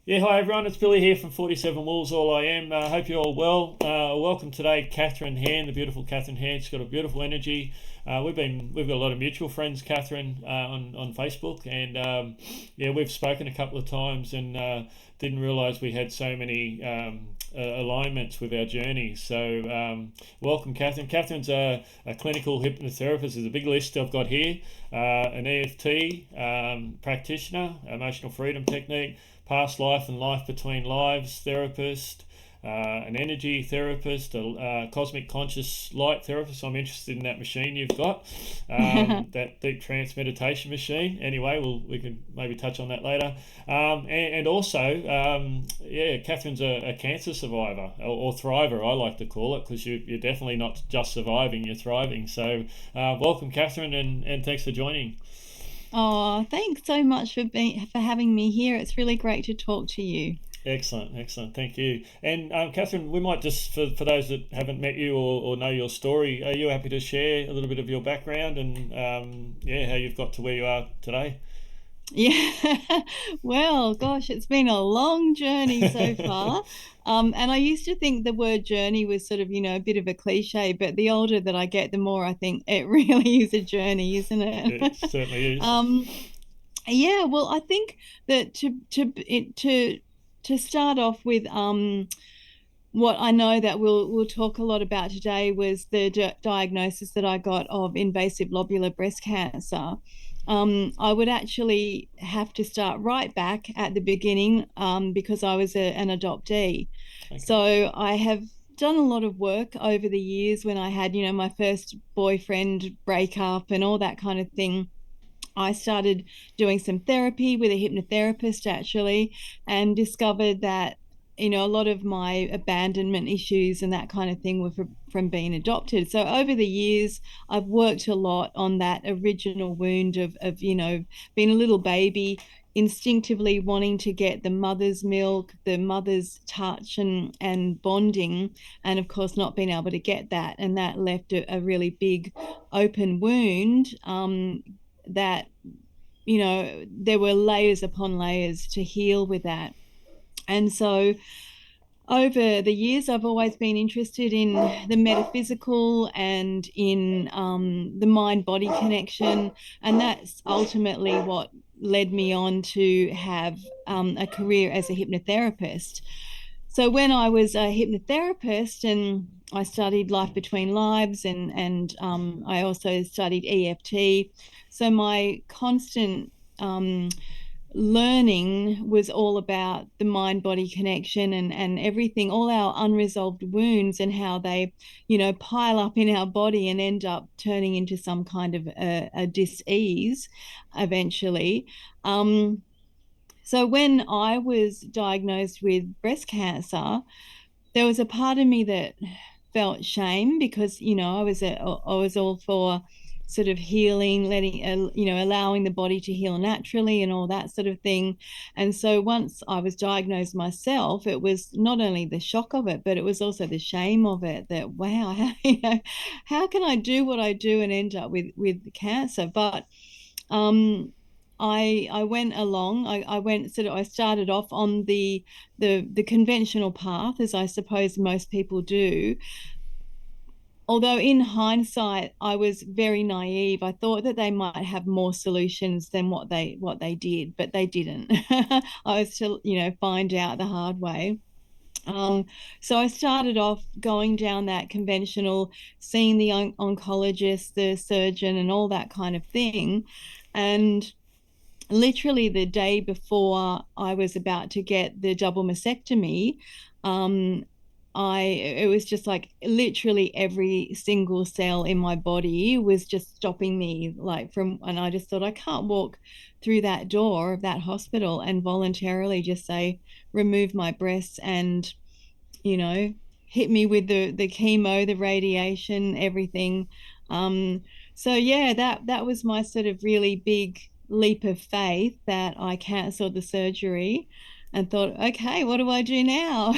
Yeah, hi everyone. It's Billy here from 47 Wolves. All I am. Hope you're all well. Welcome today, Kathryn Hand, the beautiful Kathryn Hand. She's got a beautiful energy. We've got a lot of mutual friends, Kathryn, on Facebook, and yeah, we've spoken a couple of times, and didn't realise we had so many alignments with our journey. So welcome, Kathryn. Kathryn's a clinical hypnotherapist. There's a big list I've got here. An EFT practitioner, emotional freedom technique, past life and life between lives therapist, an energy therapist, a cosmic conscious light therapist. I'm interested in that machine you've got, that deep trance meditation machine. Anyway, we can maybe touch on that later. And also, yeah, Kathryn's a cancer survivor, or thriver, I like to call it, because you're definitely not just surviving, you're thriving. So welcome, Kathryn, and thanks for joining. Oh, thanks so much for having me here. It's really great to talk to you. Excellent, excellent. Thank you. And Kathryn, we might just, for those that haven't met you or know your story, are you happy to share a little bit of your background and yeah, how you've got to where you are today? Yeah. Well, gosh, it's been a long journey so far. And I used to think the word journey was sort of, a bit of a cliche, but the older that I get, the more I think it really is a journey, isn't it? It certainly is. Um, yeah, well, I think that to start off with, what I know that we'll talk a lot about today was the diagnosis that I got of invasive lobular breast cancer. I would actually have to start right back at the beginning, because I was an adoptee. Okay. So I have done a lot of work over the years when I had, my first boyfriend breakup and all that kind of thing. I started doing some therapy with a hypnotherapist actually, and discovered that a lot of my abandonment issues and that kind of thing were from being adopted. So over the years, I've worked a lot on that original wound of being a little baby, instinctively wanting to get the mother's milk, the mother's touch and bonding, and of course not being able to get that, and that left a really big open wound, that there were layers upon layers to heal with that. And so over the years, I've always been interested in the metaphysical and in the mind body connection. And that's ultimately what led me on to have a career as a hypnotherapist. So when I was a hypnotherapist, and I studied life between lives, and I also studied EFT. So my constant learning was all about the mind body connection, and everything, all our unresolved wounds, and how they pile up in our body and end up turning into some kind of a dis-ease eventually. So when I was diagnosed with breast cancer, there was a part of me that felt shame, because I was all for sort of healing, letting allowing the body to heal naturally and all that sort of thing. And so once I was diagnosed myself, it was not only the shock of it, but it was also the shame of it, that wow, how can I do what I do and end up with cancer? But I went along. I went sort of. I started off on the conventional path, as I suppose most people do. Although in hindsight, I was very naive. I thought that they might have more solutions than what they did, but they didn't. I was to find out the hard way. Um, so I started off going down that conventional, seeing the oncologist, the surgeon, and all that kind of thing, and literally the day before I was about to get the double mastectomy, um, I it was just like literally every single cell in my body was just stopping me, like from, and I just thought, I can't walk through that door of that hospital and voluntarily just say remove my breasts and you know hit me with the chemo, the radiation, everything. um so yeah, that was my sort of really big leap of faith, that I cancelled the surgery and thought, okay, what do I do now?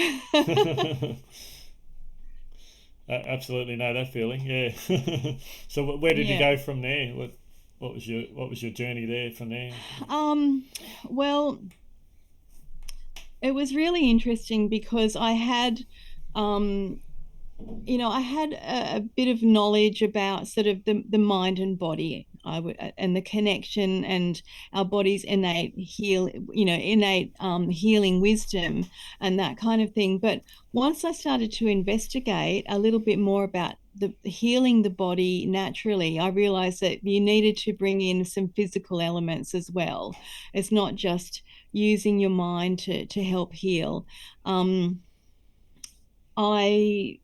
Absolutely know that feeling. Yeah. So where did you Yeah. go from there? What was your journey there from there? um well, It was really interesting because um, I had a bit of knowledge about sort of the mind and body, I would, and the connection and our body's innate healing wisdom and that kind of thing. But once I started to investigate a little bit more about the healing the body naturally, I realized that you needed to bring in some physical elements as well. It's not just using your mind to help heal. Um, I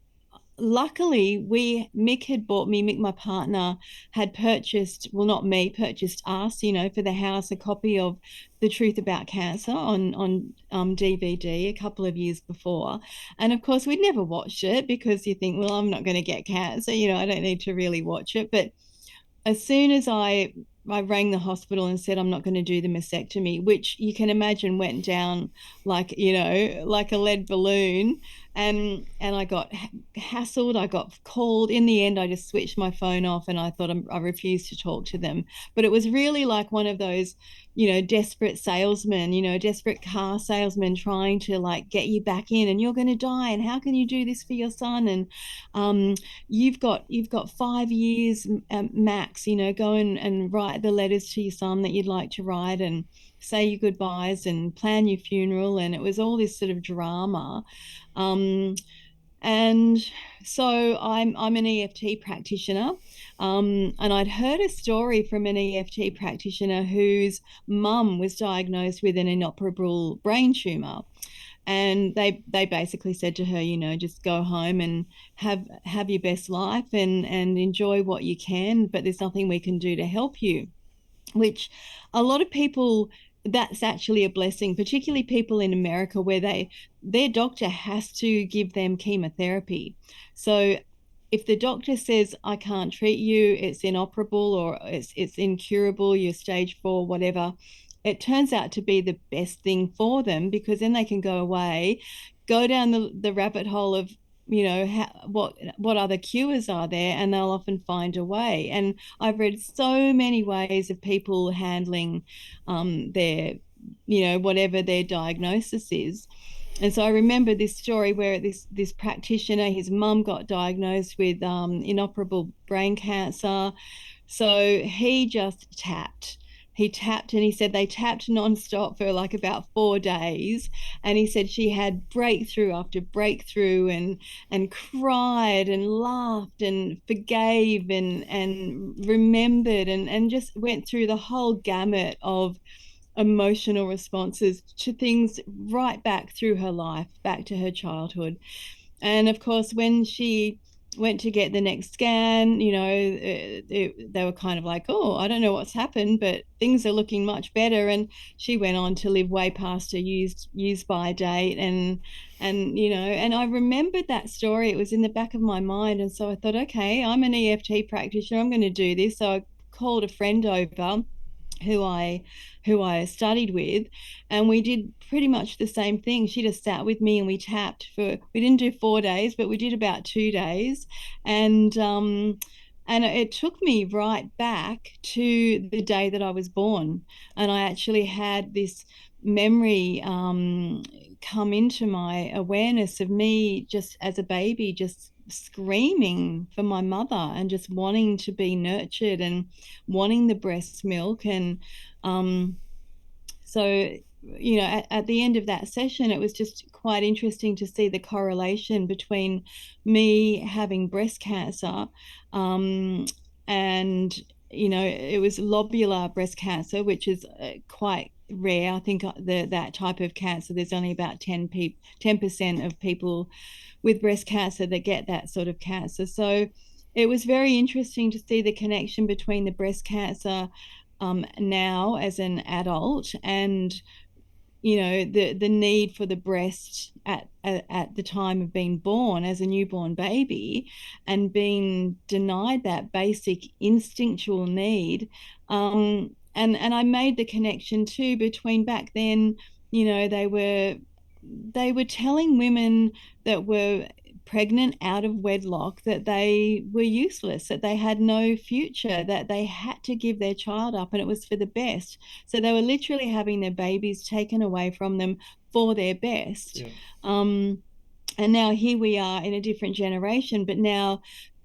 Luckily, Mick, my partner, had purchased, well, not me, purchased us, for the house, a copy of The Truth About Cancer on DVD a couple of years before. And of course, we'd never watched it because you think, well, I'm not going to get cancer, I don't need to really watch it. But as soon as I rang the hospital and said I'm not going to do the mastectomy, which you can imagine went down like a lead balloon, and I got hassled, I got called. In the end, I just switched my phone off and I thought I refused to talk to them. But it was really like one of those, desperate salesmen, desperate car salesmen trying to like get you back in, and you're going to die, and how can you do this for your son? And um, you've got 5 years max, go and write the letters to your son that you'd like to write, and say your goodbyes and plan your funeral. And it was all this sort of drama. um, and so I'm an EFT practitioner, and I'd heard a story from an EFT practitioner whose mum was diagnosed with an inoperable brain tumor, and they basically said to her, just go home and have your best life and enjoy what you can, but there's nothing we can do to help you. Which a lot of people, that's actually a blessing, particularly people in America where their doctor has to give them chemotherapy. So if the doctor says I can't treat you, it's inoperable or it's incurable, you're stage 4, whatever, it turns out to be the best thing for them, because then they can go away, go down the rabbit hole of what other cures are there, and they'll often find a way. And I've read so many ways of people handling their whatever their diagnosis is. And so I remember this story where this practitioner, his mum got diagnosed with inoperable brain cancer. So he just tapped. He tapped, and he said they tapped nonstop for like about 4 days. And he said she had breakthrough after breakthrough, and cried and laughed and forgave and remembered, and just went through the whole gamut of emotional responses to things right back through her life, back to her childhood. And of course, when she went to get the next scan, they were kind of like, oh, I don't know what's happened, but things are looking much better. And she went on to live way past her use by date. And I remembered that story. It was in the back of my mind. And so I thought, okay, I'm an EFT practitioner, I'm going to do this. So I called a friend over who I studied with, and we did pretty much the same thing. She just sat with me and we tapped we didn't do 4 days, but we did about 2 days. And it took me right back to the day that I was born. And I actually had this memory come into my awareness of me just as a baby, just screaming for my mother and just wanting to be nurtured and wanting the breast milk. And so at the end of that session, it was just quite interesting to see the correlation between me having breast cancer, and it was lobular breast cancer, which is quite rare. I think that type of cancer, there's only about 10% of people with breast cancer that get that sort of cancer. So it was very interesting to see the connection between the breast cancer now as an adult, and the need for the breast at the time of being born as a newborn baby, and being denied that basic instinctual need. And I made the connection too between back then, they were telling women that were pregnant out of wedlock, that they were useless, that they had no future, that they had to give their child up and it was for the best. So they were literally having their babies taken away from them for their best. Yeah. And now here we are in a different generation, but now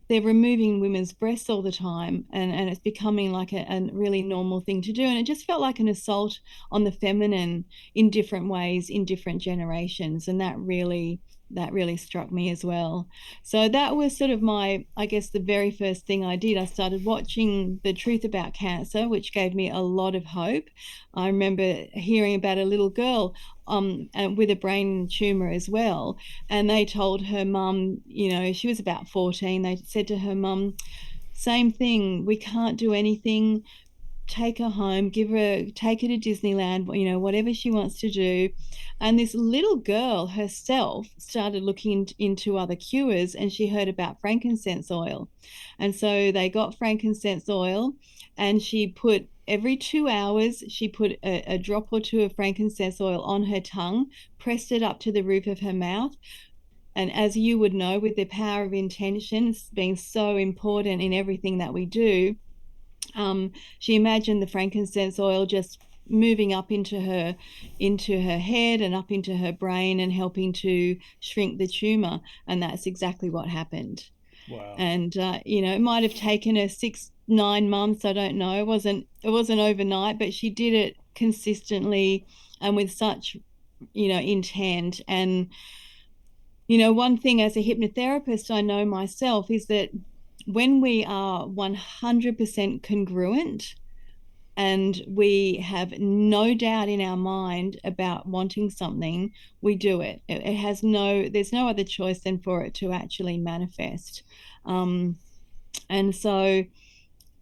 they're removing women's breasts all the time, and it's becoming like a really normal thing to do. And it just felt like an assault on the feminine in different ways in different generations. And that really struck me as well. So that was sort of my, I guess, the very first thing I did. I started watching The Truth About Cancer, which gave me a lot of hope. I remember hearing about a little girl with a brain tumor as well. And they told her mum, she was about 14. They said to her mum, same thing, we can't do anything. Take her home, take her to Disneyland, whatever she wants to do. And this little girl herself started looking into other cures, and she heard about frankincense oil. And so they got frankincense oil, and she put every 2 hours, she put a drop or two of frankincense oil on her tongue, pressed it up to the roof of her mouth. And as you would know, with the power of intention being so important in everything that we do, she imagined the frankincense oil just moving up into her head and up into her brain and helping to shrink the tumor. And that's exactly what happened. Wow. And it might have taken her 6-9 months, I don't know. It wasn't overnight, but she did it consistently and with such intent. And one thing as a hypnotherapist I know myself is that when we are 100% congruent and we have no doubt in our mind about wanting something, we do it. There's no other choice than for it to actually manifest. And so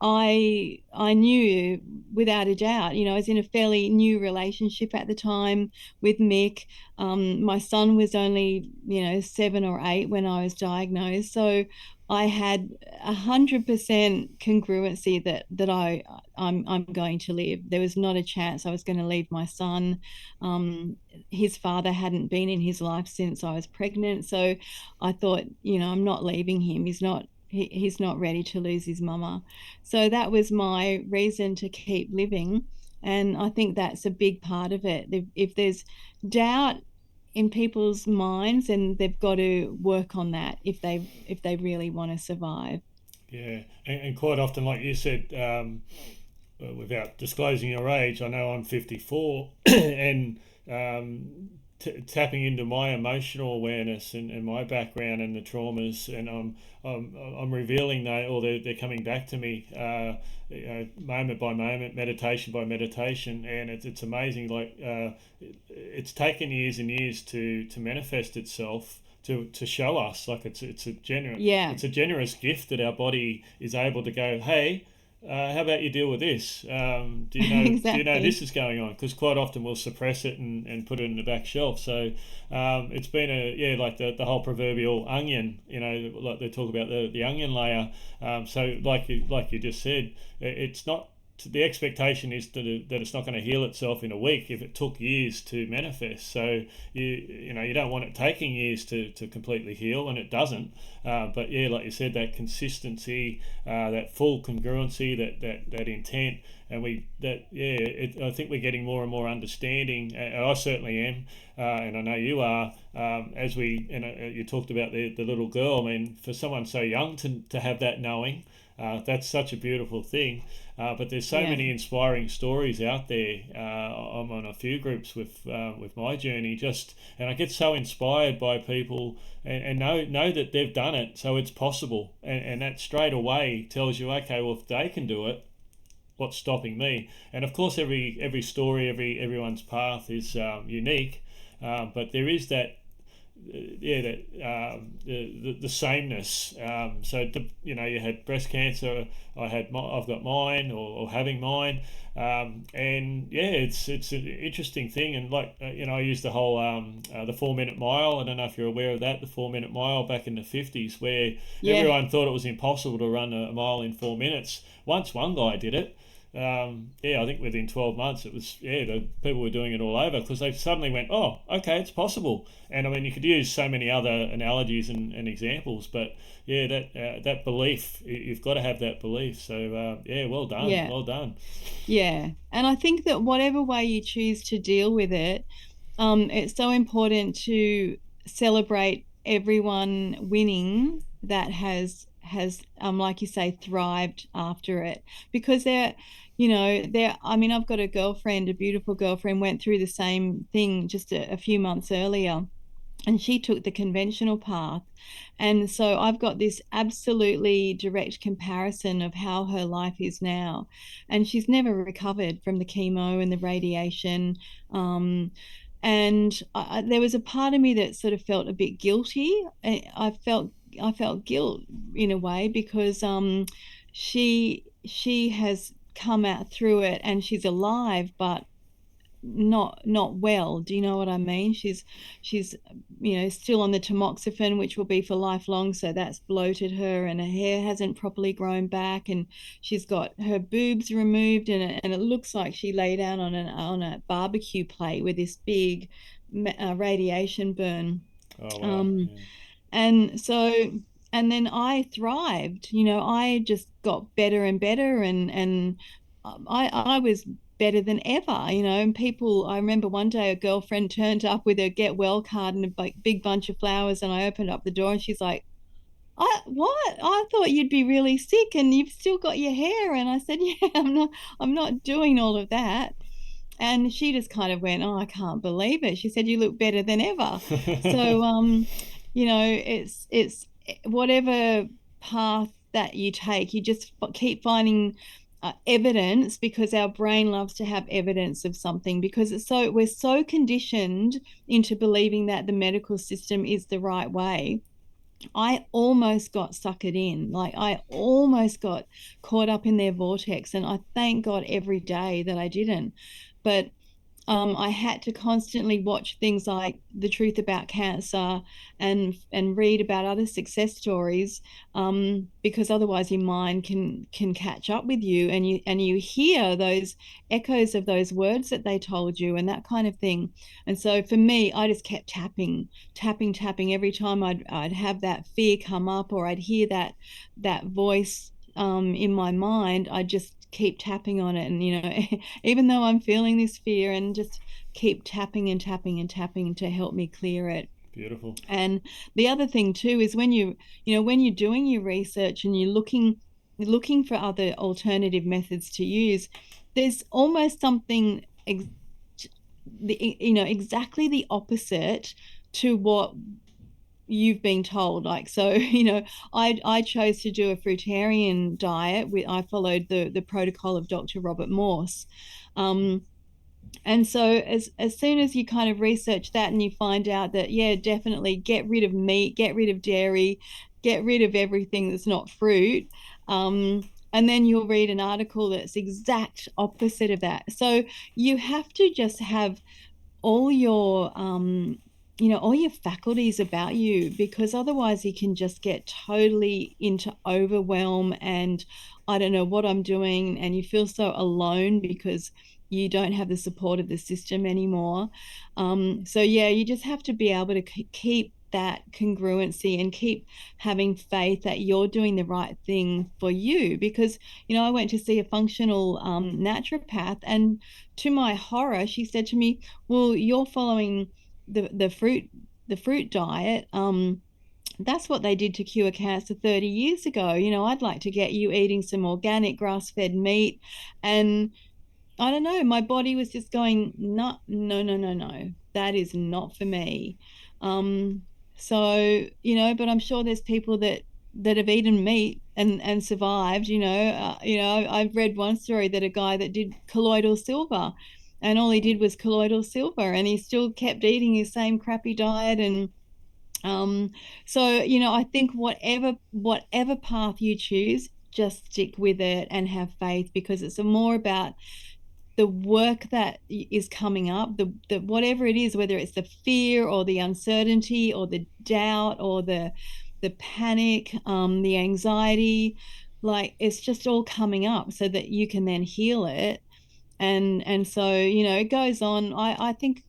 I knew without a doubt, I was in a fairly new relationship at the time with Mick. My son was only, 7 or 8 when I was diagnosed. So I had 100% congruency that I'm going to live. There was not a chance I was going to leave my son. His father hadn't been in his life since I was pregnant. So I thought, I'm not leaving him. He's not ready to lose his mama. So that was my reason to keep living. And I think that's a big part of it. If there's doubt in people's minds, and they've got to work on that if they really want to survive. Yeah, and quite often, like you said, without disclosing your age, I know I'm 54, and tapping into my emotional awareness and my background and the traumas, and I'm revealing that, or they're coming back to me, moment by moment, meditation by meditation, and it's amazing. Like it's taken years and years to manifest itself. To show us, like it's a generous gift that our body is able to go, hey, how about you deal with this? Do you know Exactly. do you know this is going on? Because quite often we'll suppress it and put it in the back shelf. So it's been like the whole proverbial onion. Like they talk about the onion layer. So like you just said, it's not. The expectation is that it's not going to heal itself in a week if it took years to manifest. So you don't want it taking years to completely heal, and it doesn't. But yeah, like you said, that consistency, that full congruency, that intent, and I think we're getting more and more understanding. And I certainly am, and I know you are. As you talked about the little girl. I mean, for someone so young to have that knowing. That's such a beautiful thing. But there's so many inspiring stories out there. I'm on a few groups with my journey, and I get so inspired by people and know that they've done it, so it's possible. And that straight away tells you, okay, well, if they can do it, what's stopping me? And of course, every story, everyone's path is unique, but there is that. The sameness. You had breast cancer. I've got mine, or having mine, and it's an interesting thing. And I use the whole the 4 minute mile. I don't know if you're aware of that. The 4 minute mile back in the 50s, where everyone thought it was impossible to run a mile in 4 minutes. Once one guy did it. I think within 12 months it was, the people were doing it all over because they suddenly went, oh, okay, it's possible. And I mean, you could use so many other analogies and examples, but that belief, you've got to have that belief. So well done, Yeah. well done. Yeah. And I think that whatever way you choose to deal with it, it's so important to celebrate everyone winning that has like you say, thrived after it, because I mean, I've got a girlfriend, a beautiful girlfriend, went through the same thing just a few months earlier, and she took the conventional path. And so I've got this absolutely direct comparison of how her life is now. And she's never recovered from the chemo and the radiation. And there was a part of me that sort of felt a bit guilty. I felt guilt in a way, because she has come out through it and she's alive, but not well. Do you know what I mean? She's still on the tamoxifen, which will be for lifelong, so that's bloated her, and her hair hasn't properly grown back, and she's got her boobs removed, and it looks like she lay down on a barbecue plate with this big radiation burn. Oh, wow. um Yeah. and so, and then I thrived. I just got better and better, and I was better than ever. And people, I remember one day a girlfriend turned up with her get well card and a big bunch of flowers, and I opened up the door and she's like, I thought you'd be really sick and you've still got your hair. And I said, yeah, I'm not doing all of that. And she just kind of went, oh, I can't believe it. She said, you look better than ever. So, it's whatever path that you take, you just keep finding evidence, because our brain loves to have evidence of something, because we're so conditioned into believing that the medical system is the right way. I almost got suckered in. Like, I almost got caught up in their vortex, and I thank God every day that I didn't. But I had to constantly watch things like The Truth About Cancer, and read about other success stories, because otherwise your mind can catch up with you, and you hear those echoes of those words that they told you and that kind of thing. And so for me, I just kept tapping, tapping, tapping every time I'd have that fear come up, or I'd hear that voice in my mind. I just keep tapping on it, and even though I'm feeling this fear, and just keep tapping and tapping and tapping to help me clear it. Beautiful. And the other thing too is, when you're doing your research and you're looking for other alternative methods to use, there's almost something exactly the opposite to what you've been told. Like, so I chose to do a fruitarian diet. I followed the protocol of Dr. Robert Morse. And so as soon as you kind of research that, and you find out that, yeah, definitely get rid of meat, get rid of dairy, get rid of everything that's not fruit. And then you'll read an article that's exact opposite of that. So you have to just have all your all your faculties about you, because otherwise you can just get totally into overwhelm, and I don't know what I'm doing, and you feel so alone because you don't have the support of the system anymore. So yeah, you just have to be able to keep that congruency and keep having faith that you're doing the right thing for you. Because I went to see a functional naturopath, and to my horror, she said to me, well, you're following the fruit diet. That's what they did to cure cancer 30 years ago. I'd like to get you eating some organic grass-fed meat. And I don't know, my body was just going, no, no, no, no, no, that is not for me. Um, so, but I'm sure there's people that have eaten meat and survived. I've read one story that a guy that did colloidal silver, and all he did was colloidal silver, and he still kept eating his same crappy diet. And um, so, I think whatever path you choose, just stick with it and have faith, because it's more about the work that is coming up, the whatever it is, whether it's the fear or the uncertainty or the doubt or the panic, the anxiety. like it's just all coming up so that you can then heal it. And so, it goes on. I think,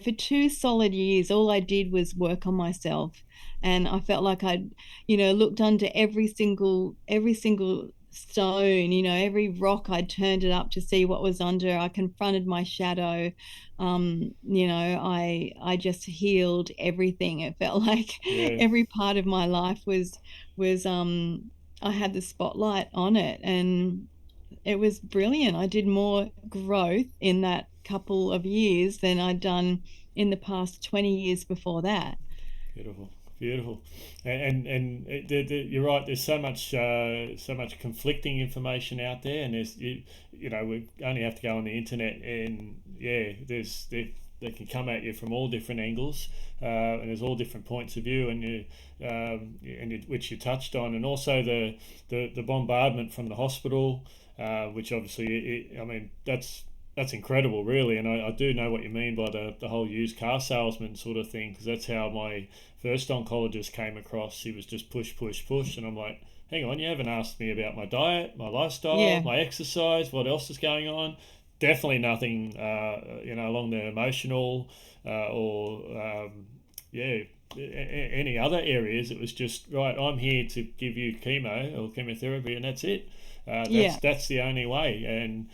for 2 solid years, all I did was work on myself. And I felt like I'd, looked under every single stone, every rock. I turned it up to see what was under. I confronted my shadow. I just healed everything. It felt like Yeah, every part of my life was I had the spotlight on it, and it was brilliant. I did more growth in that couple of years than I'd done in the past 20 years before that. beautiful, beautiful. You're right. There's so much conflicting information out there, and we only have to go on the internet, and yeah, they can come at you from all different angles, and there's all different points of view, which you touched on, and also the bombardment from the hospital, which obviously, I mean, that's incredible, really. And I do know what you mean by the whole used car salesman sort of thing, because that's how my first oncologist came across. He was just push, push, push, and I'm like, hang on, you haven't asked me about my diet, my lifestyle, Yeah. my exercise, what else is going on. Definitely nothing, along the emotional, or yeah, any other areas. It was just, right, I'm here to give you chemo or chemotherapy, and that's it. That's Yeah. that's the only way. And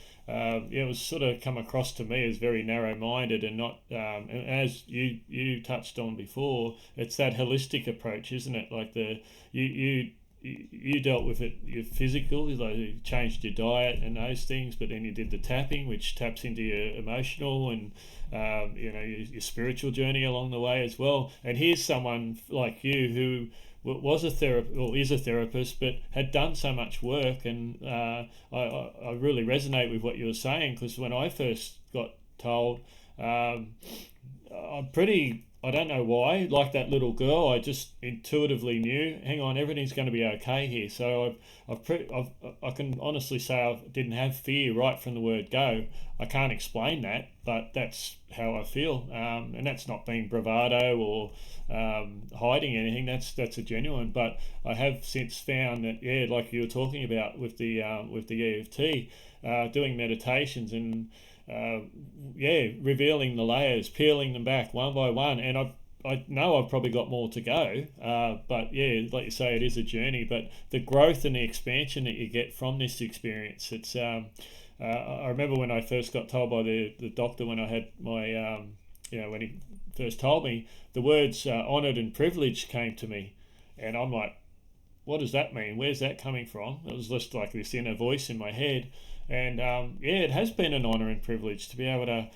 it was sort of come across to me as very narrow-minded, and not, and as you touched on before, it's that holistic approach, isn't it? Like you you you dealt with it, your physical, like you changed your diet and those things, but then you did the tapping, which taps into your emotional and, your spiritual journey along the way as well. And here's someone like you who was a therapist, or is a therapist, but had done so much work. And I really resonate with what you were saying, because when I first got told, um, I don't know why, like that little girl, I just intuitively knew, hang on, everything's going to be okay here. So I can honestly say I didn't have fear right from the word go. I can't explain that, but that's how I feel. And that's not being bravado or hiding anything. That's a genuine. But I have since found that, yeah, like you were talking about with the EFT, doing meditations, and yeah, revealing the layers, peeling them back one by one. And I know I've probably got more to go, but yeah, like you say, it is a journey. But the growth and the expansion that you get from this experience, it's. I remember when I first got told by the doctor, when I had my, when he first told me, the words honoured and privileged came to me, and I'm like, what does that mean? Where's that coming from? It was just like this inner voice in my head. And yeah, it has been an honour and privilege to be able to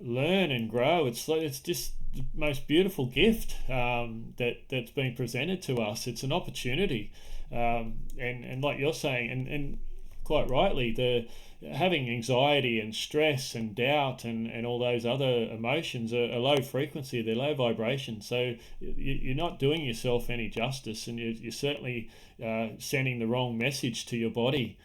learn and grow. It's just the most beautiful gift, that's been presented to us. It's an opportunity, and like you're saying, and quite rightly, the having anxiety and stress and doubt and all those other emotions are low frequency, they're low vibration. So you're not doing yourself any justice, and you're certainly sending the wrong message to your body.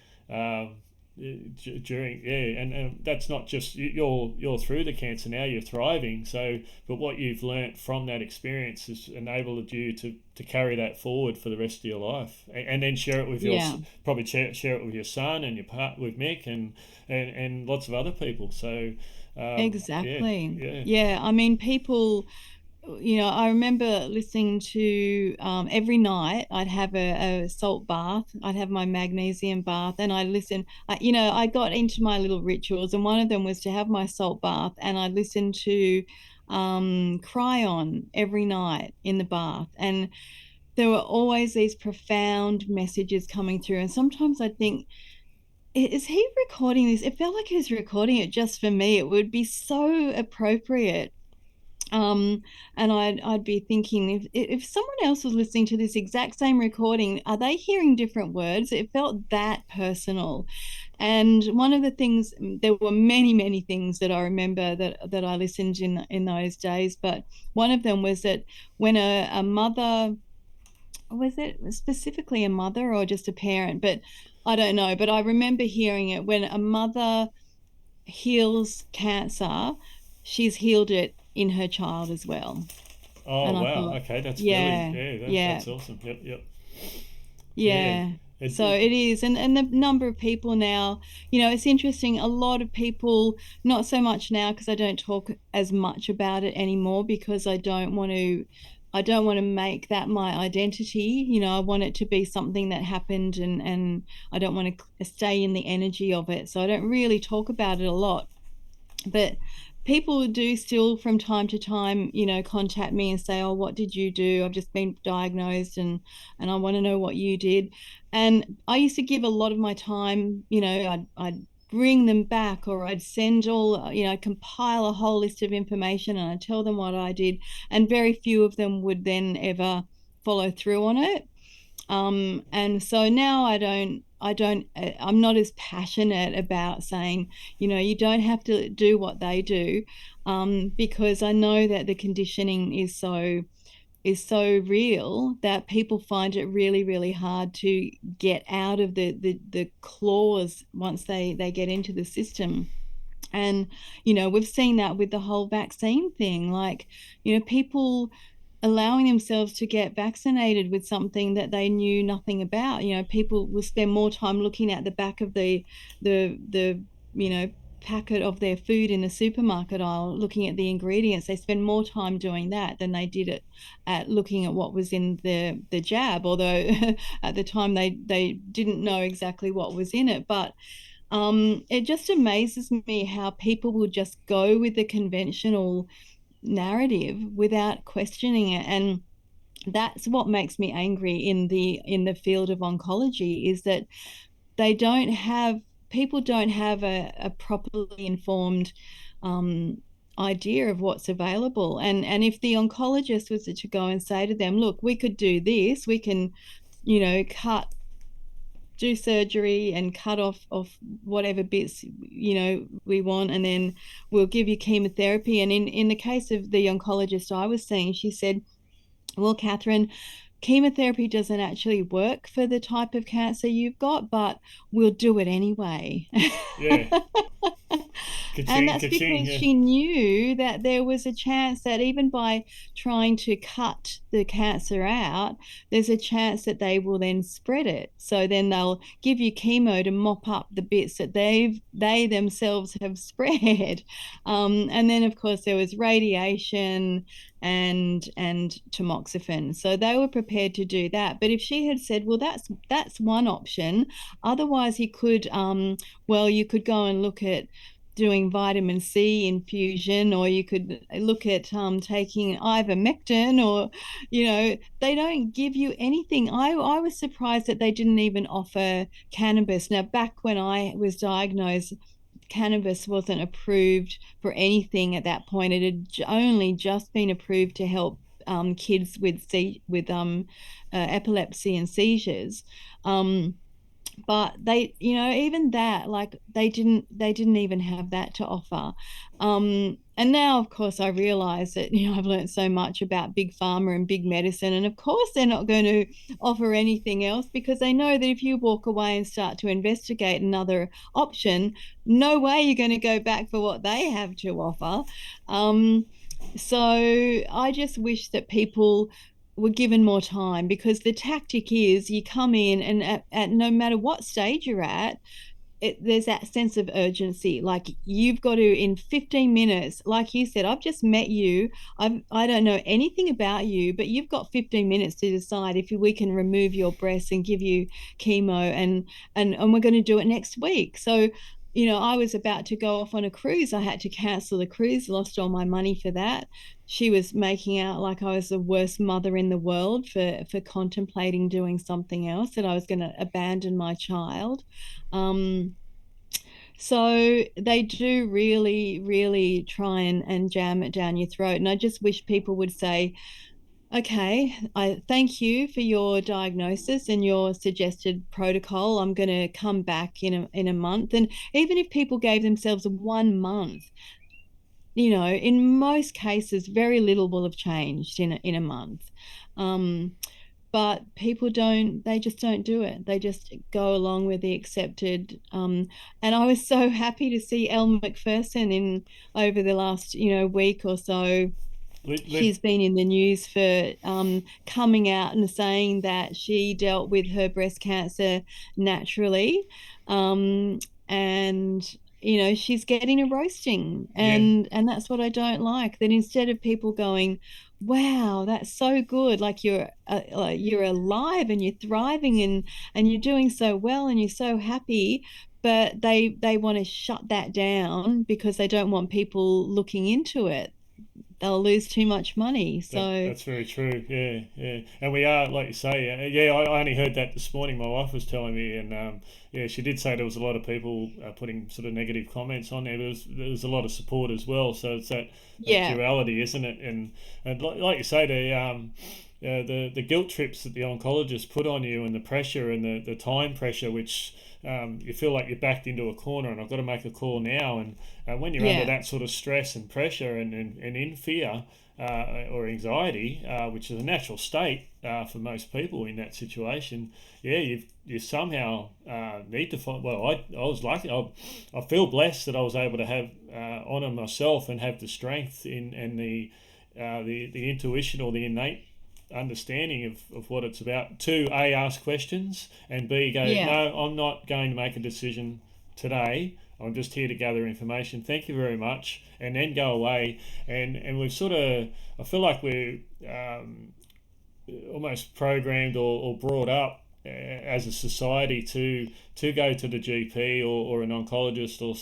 During, yeah, and that's not just, you're through the cancer now, you're thriving. So, but what you've learnt from that experience has enabled you to carry that forward for the rest of your life, and then share it with Yeah. probably share it with your son and your part with Mick, and lots of other people. So yeah, Exactly. yeah. Yeah. I mean, people, I remember listening to every night I'd have a salt bath. I'd have my magnesium bath, and I listen. I got into my little rituals, and one of them was to have my salt bath, and I listened to Cry On every night in the bath. And there were always these profound messages coming through. And sometimes I think, is he recording this? It felt like he was recording it just for me. It would be so appropriate. um and I'd be thinking, if someone else was listening to this exact same recording, are they hearing different words? It felt that personal. And one of the things, there were many things that I remember that I listened in those days, but one of them was that when a mother, was it specifically a mother or just a parent, but I don't know, but I remember hearing it, when a mother heals cancer, she's healed it in her child as well. Oh And I wow, thought, okay, that's really, yeah, yeah, yeah, that's awesome. Yep, yep. Yeah, yeah, It, So it, it is, and the number of people now, it's interesting. A lot of people, not so much now because I don't talk as much about it anymore because I don't want to make that my identity. I want it to be something that happened, and I don't want to stay in the energy of it. So I don't really talk about it a lot. But people do still from time to time, contact me and say, "Oh, what did you do? I've just been diagnosed, and I want to know what you did." And I used to give a lot of my time, I'd bring them back, or I'd send all, compile a whole list of information, and I'd tell them what I did, and very few of them would then ever follow through on it. And so now I'm not as passionate about saying, you don't have to do what they do, because I know that the conditioning is so real that people find it really, really hard to get out of the claws once they get into the system. And, we've seen that with the whole vaccine thing. Like, people allowing themselves to get vaccinated with something that they knew nothing about. People will spend more time looking at the back of the packet of their food in the supermarket aisle, looking at the ingredients. They spend more time doing that than they did at looking at what was in the jab, although at the time they didn't know exactly what was in it. But it just amazes me how people will just go with the conventional narrative without questioning it. And that's what makes me angry in the field of oncology, is that they don't have people don't have a properly informed idea of what's available. And if the oncologist was to go and say to them, look, we could do this, we can, cut do surgery and cut off whatever bits we want, and then we'll give you chemotherapy. And in the case of the oncologist I was seeing, she said, well, Kathryn, chemotherapy doesn't actually work for the type of cancer you've got, but we'll do it anyway. yeah. And Ka-ching, that's ka-ching, because yeah. she knew that there was a chance that even by trying to cut the cancer out, there's a chance that they will then spread it. So then they'll give you chemo to mop up the bits that they themselves have spread. And then of course there was radiation and tamoxifen. So they were prepared to do that. But if she had said, well, that's one option. Otherwise, you could go and look at doing vitamin C infusion, or you could look at taking ivermectin, or they don't give you anything. I was surprised that they didn't even offer cannabis. Now, back when I was diagnosed, cannabis wasn't approved for anything at that point. It had only just been approved to help kids with epilepsy and seizures. But they, even that, like they didn't even have that to offer. And now, of course, I realize that I've learned so much about big pharma and big medicine, and of course they're not going to offer anything else, because they know that if you walk away and start to investigate another option, no way you're going to go back for what they have to offer. So I just wish that people were given more time, because the tactic is you come in, and at no matter what stage you're at, there's that sense of urgency. Like, you've got to, in 15 minutes, like you said, I've just met you. I don't know anything about you, but you've got 15 minutes to decide if we can remove your breasts and give you chemo, and we're going to do it next week. So, I was about to go off on a cruise. I had to cancel the cruise, lost all my money for that. She was making out like I was the worst mother in the world for contemplating doing something else, that I was going to abandon my child. Um, so they do really, really try and jam it down your throat. And I just wish people would say, okay, I thank you for your diagnosis and your suggested protocol. I'm going to come back in a month. And even if people gave themselves 1 month, in most cases, very little will have changed in a month. But people they just don't do it. They just go along with the accepted. And I was so happy to see Elle Macpherson in over the last, week or so, She's been in the news for coming out and saying that she dealt with her breast cancer naturally. Um, and she's getting a roasting, Yeah, and that's what I don't like. That instead of people going, wow, that's so good, like you're alive and you're thriving, and you're doing so well and you're so happy, but they want to shut that down because they don't want people looking into it. They'll lose too much money. So that's very true. Yeah, yeah. And we are, like you say, yeah, I only heard that this morning. My wife was telling me, and yeah, she did say there was a lot of people putting sort of negative comments on there. But there was a lot of support as well. So it's that yeah, duality, isn't it? And like you say, the guilt trips that the oncologists put on you, and the pressure and the time pressure, which you feel like you're backed into a corner, and I've got to make a call now. And when you're under yeah, that sort of stress and pressure and in fear or anxiety, which is a natural state for most people in that situation, yeah, you somehow need to find. Well, I was lucky. I feel blessed that I was able to have honour myself and have the strength in and the intuition or the innate understanding of what it's about to A, ask questions, and B, go, yeah. no, I'm not going to make a decision today. I'm just here to gather information. Thank you very much, and then go away. And we've sort of, I feel like we're almost programmed or brought up as a society to go to the GP or an oncologist or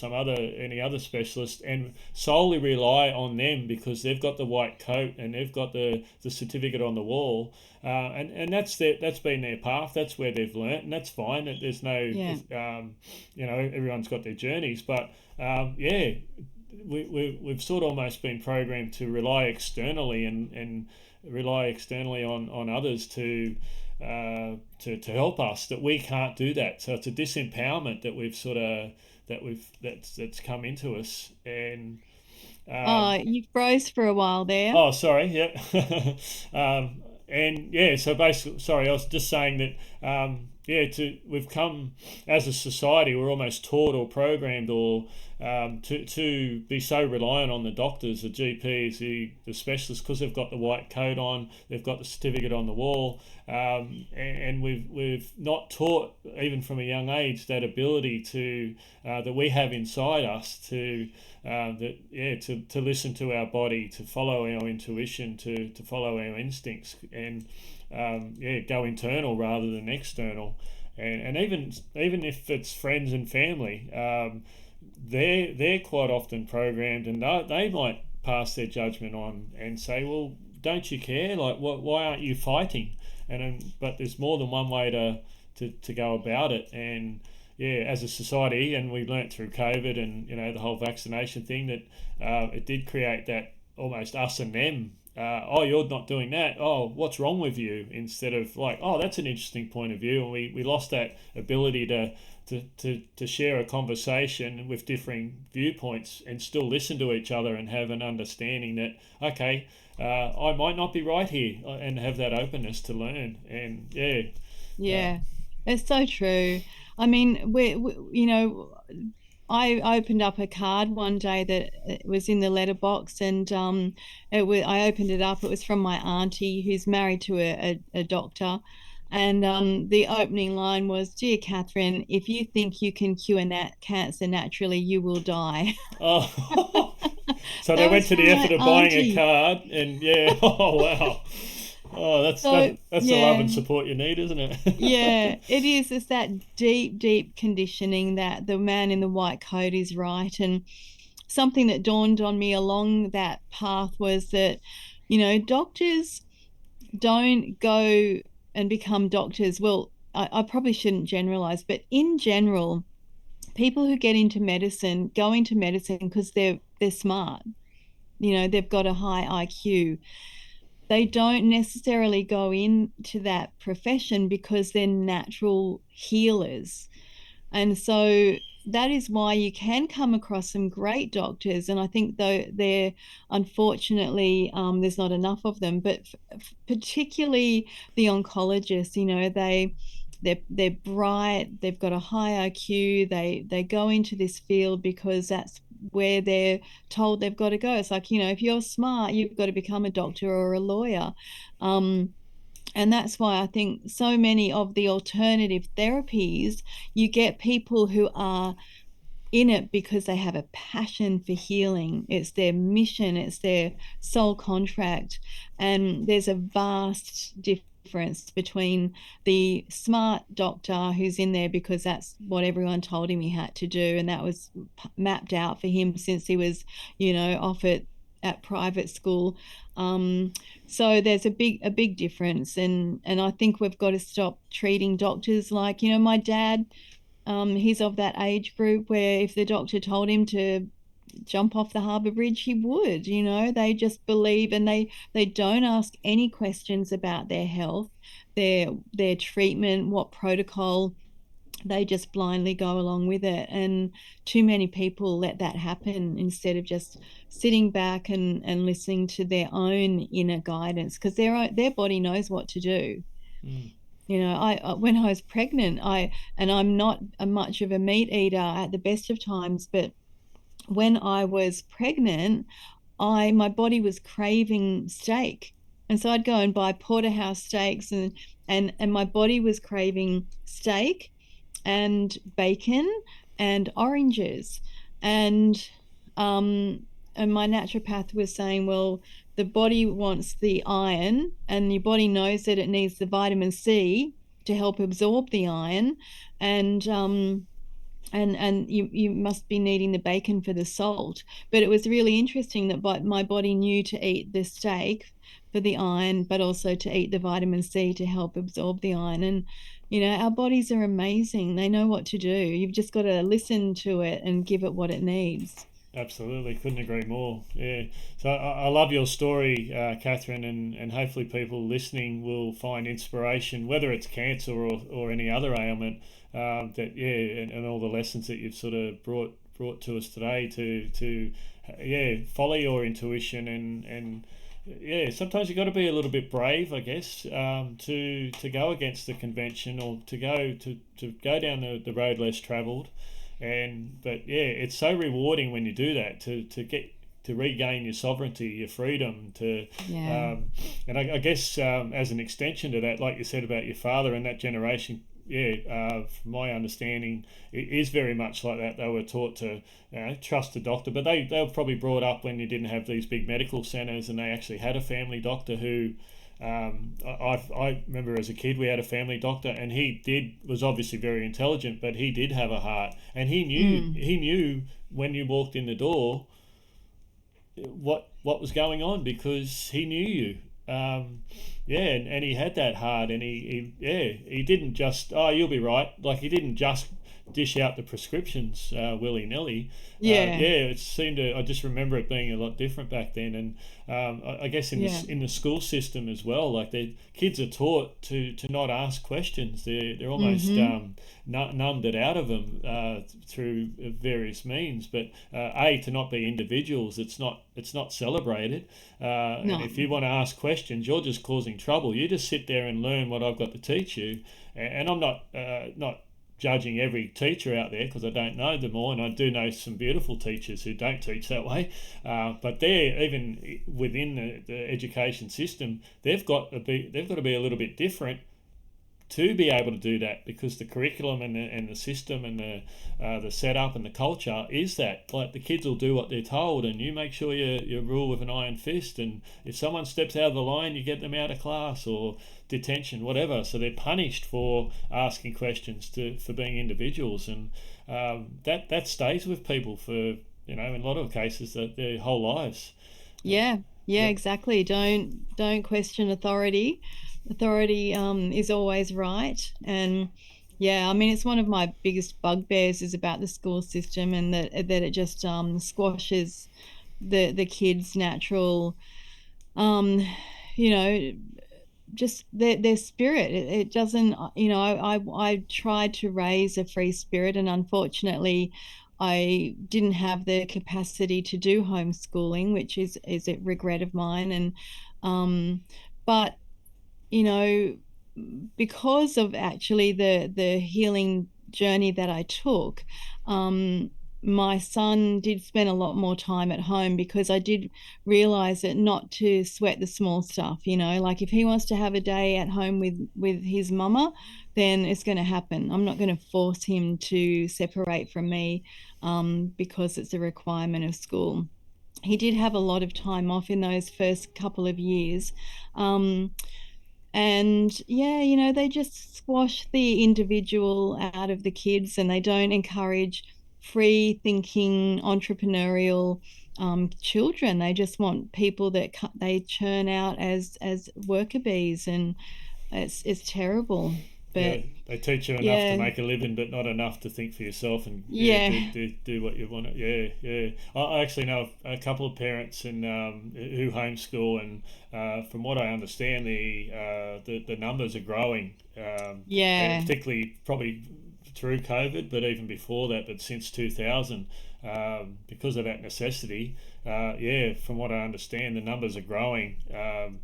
any other specialist and solely rely on them because they've got the white coat and they've got the certificate on the wall, and that's been their path. That's where they've learnt, and that's fine. There's no Yeah. everyone's got their journeys, but yeah, we've sort of almost been programmed to rely externally and rely externally on others to help us, that we can't do that. So it's a disempowerment that we've sort of that's come into us. And Oh, you froze for a while there. oh, sorry, yeah. And yeah, so basically, sorry, I was just saying that yeah, we've come as a society, we're almost taught or programmed or to be so reliant on the doctors, the GPs, the specialists, because they've got the white coat on, they've got the certificate on the wall, and we've not taught even from a young age that ability to that we have inside us to listen to our body, to follow our intuition, to follow our instincts, and yeah, go internal rather than external. And even if it's friends and family, they're quite often programmed, and they might pass their judgment on and say, well, don't you care? Like, why aren't you fighting? But there's more than one way to go about it. And yeah, as a society, and we learnt through COVID and the whole vaccination thing that it did create that almost us and them. Oh, you're not doing that. Oh, what's wrong with you? Instead of like, oh, that's an interesting point of view, and we lost that ability to share a conversation with differing viewpoints and still listen to each other and have an understanding that okay, I might not be right here, and have that openness to learn. And yeah, uh, Yeah, it's so true. I mean, I opened up a card one day that it was in the letterbox, and I opened it up. It was from my auntie who's married to a doctor, and the opening line was, "Dear Kathryn, if you think you can cure cancer naturally, you will die." oh, so they That went was to the from effort my of buying a auntie. card, and yeah, oh wow, oh So that's the love yeah, and support you need, isn't yeah, it? it is. It's that deep, deep conditioning that the man in the white coat is right. And something that dawned on me along that path was that, doctors don't go and become doctors. Well, I probably shouldn't generalize, but in general, people who get into medicine go into medicine because they're smart. They've got a high IQ. They don't necessarily go into that profession because they're natural healers. And so that is why you can come across some great doctors. And I think though they're unfortunately there's not enough of them, but particularly the oncologists, they're bright, they've got a high IQ, they go into this field because where they're told they've got to go. It's like, if you're smart, you've got to become a doctor or a lawyer. And that's why I think so many of the alternative therapies, you get people who are in it because they have a passion for healing. It's their mission, it's their soul contract. And there's a vast difference between the smart doctor who's in there because that's what everyone told him he had to do, and that was mapped out for him since he was, off at private school. So there's a big difference, and I think we've got to stop treating doctors like, my dad, he's of that age group where if the doctor told him to jump off the harbour bridge, he would. They just believe, and they don't ask any questions about their health, their treatment, what protocol. They just blindly go along with it, and too many people let that happen instead of just sitting back and listening to their own inner guidance, because their body knows what to do. Mm. I when I was pregnant, I'm not much of a meat eater at the best of times, but when I was pregnant, my body was craving steak. And so I'd go and buy porterhouse steaks, and my body was craving steak and bacon and oranges. And and my naturopath was saying, well, the body wants the iron, and your body knows that it needs the vitamin C to help absorb the iron, and you must be needing the bacon for the salt. But it was really interesting that my body knew to eat the steak for the iron, but also to eat the vitamin C to help absorb the iron. And our bodies are amazing. They know what to do. You've just got to listen to it and give it what it needs. Absolutely, couldn't agree more. Yeah, so I love your story, Kathryn, and hopefully people listening will find inspiration, whether it's cancer or any other ailment. That yeah, and all the lessons that you've sort of brought to us today to follow your intuition and yeah, sometimes you've got to be a little bit brave, I guess, to go against the convention or to go down the road less travelled. But yeah, it's so rewarding when you do that to regain your sovereignty, your freedom Yeah. and I guess as an extension to that, like you said about your father and that generation, from my understanding, it is very much like that. They were taught to trust the doctor, but they were probably brought up when you didn't have these big medical centres, and they actually had a family doctor who. I remember as a kid we had a family doctor, and was obviously very intelligent, but he did have a heart, and he knew when you walked in the door what was going on because he knew you. And he had that heart, and he didn't just you'll be right, like he didn't just dish out the prescriptions willy nilly. Yeah. It seemed to. I just remember it being a lot different back then, and I guess in the school system as well, like the kids are taught to not ask questions. They're almost numbed it out of them through various means. But to not be individuals, it's not celebrated. No. And if you want to ask questions, you're just causing trouble. You just sit there and learn what I've got to teach you. And I'm not judging every teacher out there because I don't know them all, and I do know some beautiful teachers who don't teach that way. But they're even within the education system, they've got to be a little bit different to be able to do that, because the curriculum and the system and the setup and the culture is that, like, the kids will do what they're told, and you make sure you rule with an iron fist, and if someone steps out of the line, you get them out of class or detention, whatever. So they're punished for asking questions for being individuals, and that stays with people for, in a lot of cases, their whole lives. Yeah. Yep. Exactly. Don't question authority. Authority is always right. And yeah, I mean, it's one of my biggest bugbears is about the school system, and that it just squashes the kids' natural you know just their spirit. It doesn't, I tried to raise a free spirit, and unfortunately I didn't have the capacity to do homeschooling, which is a regret of mine. And but you know because of actually the healing journey that I took, my son did spend a lot more time at home because I did realize that not to sweat the small stuff, like if he wants to have a day at home with his mama, then it's going to happen. I'm not going to force him to separate from me because it's a requirement of school. He did have a lot of time off in those first couple of years. Um, and yeah, they just squash the individual out of the kids, and they don't encourage free thinking, entrepreneurial children. They just want people that they churn out as worker bees, and it's terrible. Yeah, But they teach you enough to yeah, make a living, but not enough to think for yourself and yeah, do what you want. Yeah, yeah. I actually know a couple of parents and who homeschool, and from what I understand, the numbers are growing, and yeah, particularly probably through COVID, but even before that, but since 2000, because of that necessity. Yeah, from what I understand, the numbers are growing,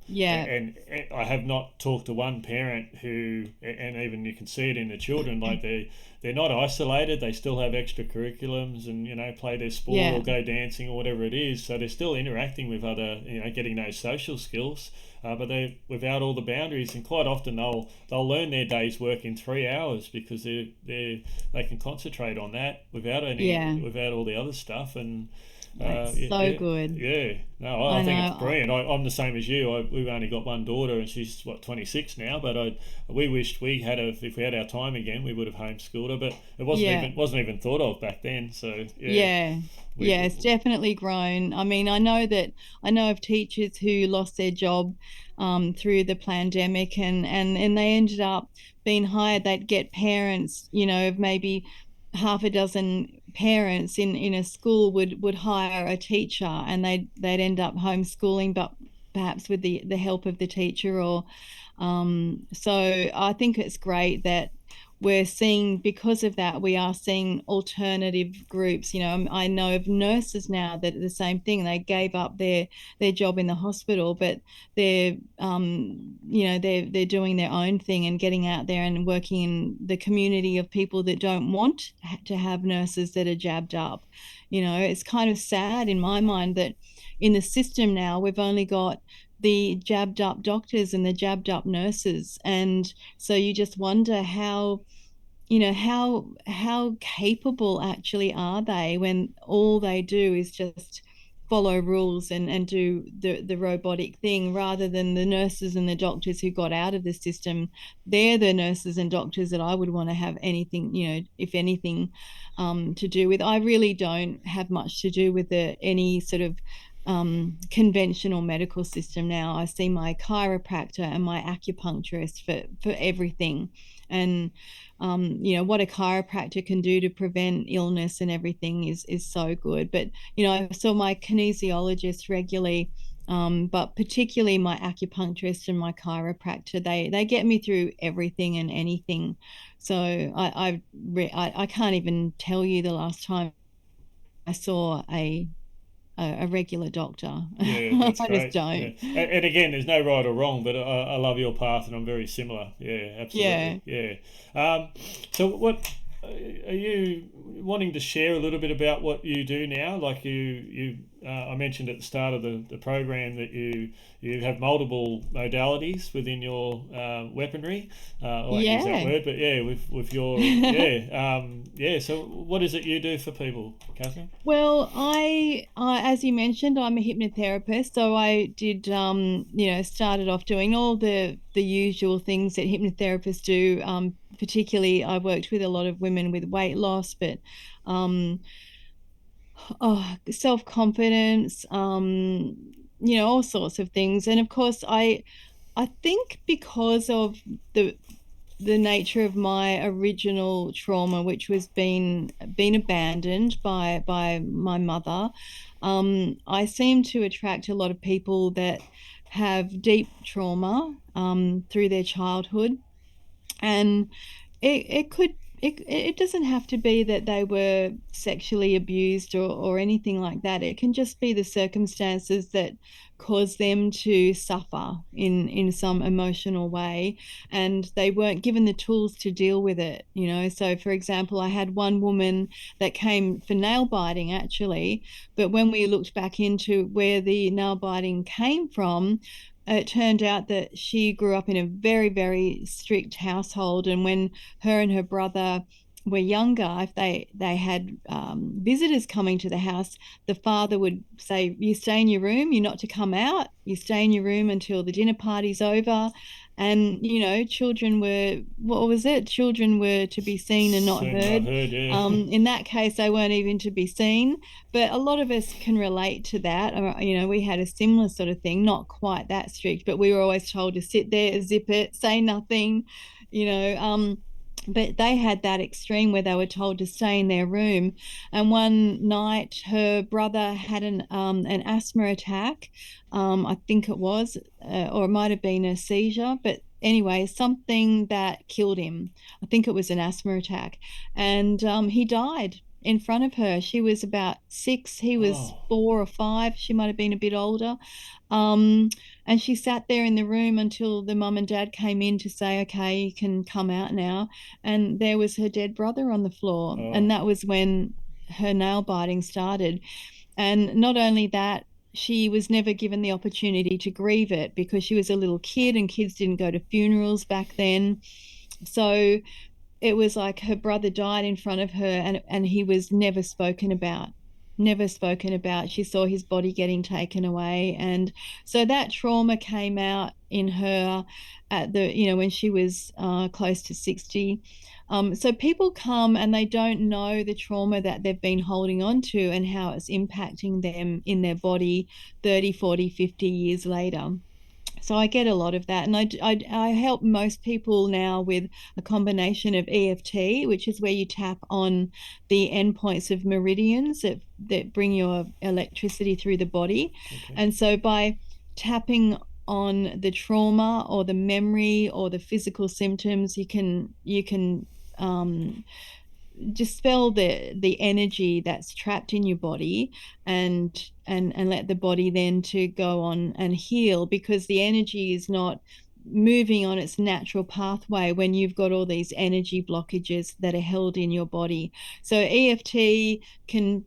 yeah, and I have not talked to one parent who, and even you can see it in the children, like they're not isolated. They still have extracurriculums, and play their sport or yeah. go dancing or whatever it is. So they're still interacting with other, getting those social skills. But they without all the boundaries, and quite often they'll learn their day's work in 3 hours because they can concentrate on that Yeah, without all the other stuff. And that's yeah, so yeah, good. yeah. No, I I think it's know. brilliant. I'm the same as you. We've only got one daughter, and she's 26 now. But we wished we had if we had our time again, we would have homeschooled her. But it Yeah, wasn't even thought of back then. So yeah, yeah, we yeah, it's definitely grown. I mean, I know of teachers who lost their job through the pandemic, and they ended up being hired. They'd get parents, of maybe half a dozen parents in a school would hire a teacher, and they'd end up homeschooling, but perhaps with the help of the teacher. Or so I think it's great that we're seeing, because of that, we are seeing alternative groups. I know of nurses now that are the same thing. They gave up their job in the hospital, but they're doing their own thing and getting out there and working in the community of people that don't want to have nurses that are jabbed up. It's kind of sad in my mind that in the system now we've only got the jabbed up doctors and the jabbed up nurses, and so you just wonder how capable actually are they when all they do is just follow rules and do the robotic thing, rather than the nurses and the doctors who got out of the system. They're the nurses and doctors that I would want to have anything, if anything, to do with. I really don't have much to do with any sort of conventional medical system now. I see my chiropractor and my acupuncturist for everything. And what a chiropractor can do to prevent illness and everything is so good. But I saw my kinesiologist regularly, but particularly my acupuncturist and my chiropractor. They get me through everything and anything. So I can't even tell you the last time I saw a regular doctor. Yeah, that's I just great. Yeah, don't. and again, there's no right or wrong, but I love your path, and I'm very similar. Yeah, absolutely. Yeah. Yeah. So, what are you wanting to share a little bit about what you do now? Like I mentioned at the start of the program that you have multiple modalities within your weaponry. I won't use that Yeah. word, but yeah, with your yeah, yeah. So, what is it you do for people, Kathryn? Well, as you mentioned, I'm a hypnotherapist, so I did, started off doing all the usual things that hypnotherapists do. Particularly, I worked with a lot of women with weight loss, but um, self-confidence, all sorts of things. And of course, I think because of the nature of my original trauma, which was being abandoned by my mother, I seem to attract a lot of people that have deep trauma through their childhood, and it could It doesn't have to be that they were sexually abused or anything like that. It can just be the circumstances that cause them to suffer in some emotional way, and they weren't given the tools to deal with it, you know. So, for example, I had one woman that came for nail biting actually, but when we looked back into where the nail biting came from, it turned out that she grew up in a very, very strict household. And when her and her brother were younger, if they had visitors coming to the house, the father would say, "You stay in your room. You're not to come out. You stay in your room until the dinner party's over." And you know, children were, what was it? Children were to be seen and not Seen, not heard. heard, yeah. In that case, they weren't even to be seen. But a lot of us can relate to that. You know, we had a similar sort of thing, not quite that strict, but we were always told to sit there, zip it, say nothing, you know. But they had that extreme where they were told to stay in their room. And one night, her brother had an asthma attack, I think it was, or it might have been a seizure, but anyway, something that killed him. I think it was an asthma attack, and he died in front of her. She was about 6, he was Oh, 4 or 5. She might have been a bit older. Um, and she sat there in the room until the mum and dad came in to say, "Okay, you can come out now." And there was her dead brother on the floor. oh, And that was when her nail biting started. And not only that, she was never given the opportunity to grieve it because she was a little kid and kids didn't go to funerals back then. So it was like her brother died in front of her, and he was never spoken about, never spoken about. She saw his body getting taken away, and so that trauma came out in her at the, you know, when she was close to 60. So people come and they don't know the trauma that they've been holding on to and how it's impacting them in their body 30, 40, 50 years later. So I get a lot of that. And I help most people now with a combination of EFT, which is where you tap on the endpoints of meridians that bring your electricity through the body. okay. And so by tapping on the trauma or the memory or the physical symptoms, you can dispel the energy that's trapped in your body, and let the body then to go on and heal, because the energy is not moving on its natural pathway when you've got all these energy blockages that are held in your body. So EFT can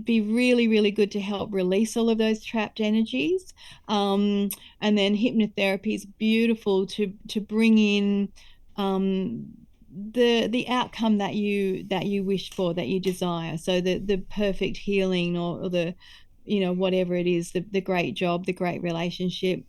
be really, really good to help release all of those trapped energies. And then hypnotherapy is beautiful to bring in um, the outcome that you wish for, that you desire. So the perfect healing, or the, you know, whatever it is, the great job, the great relationship.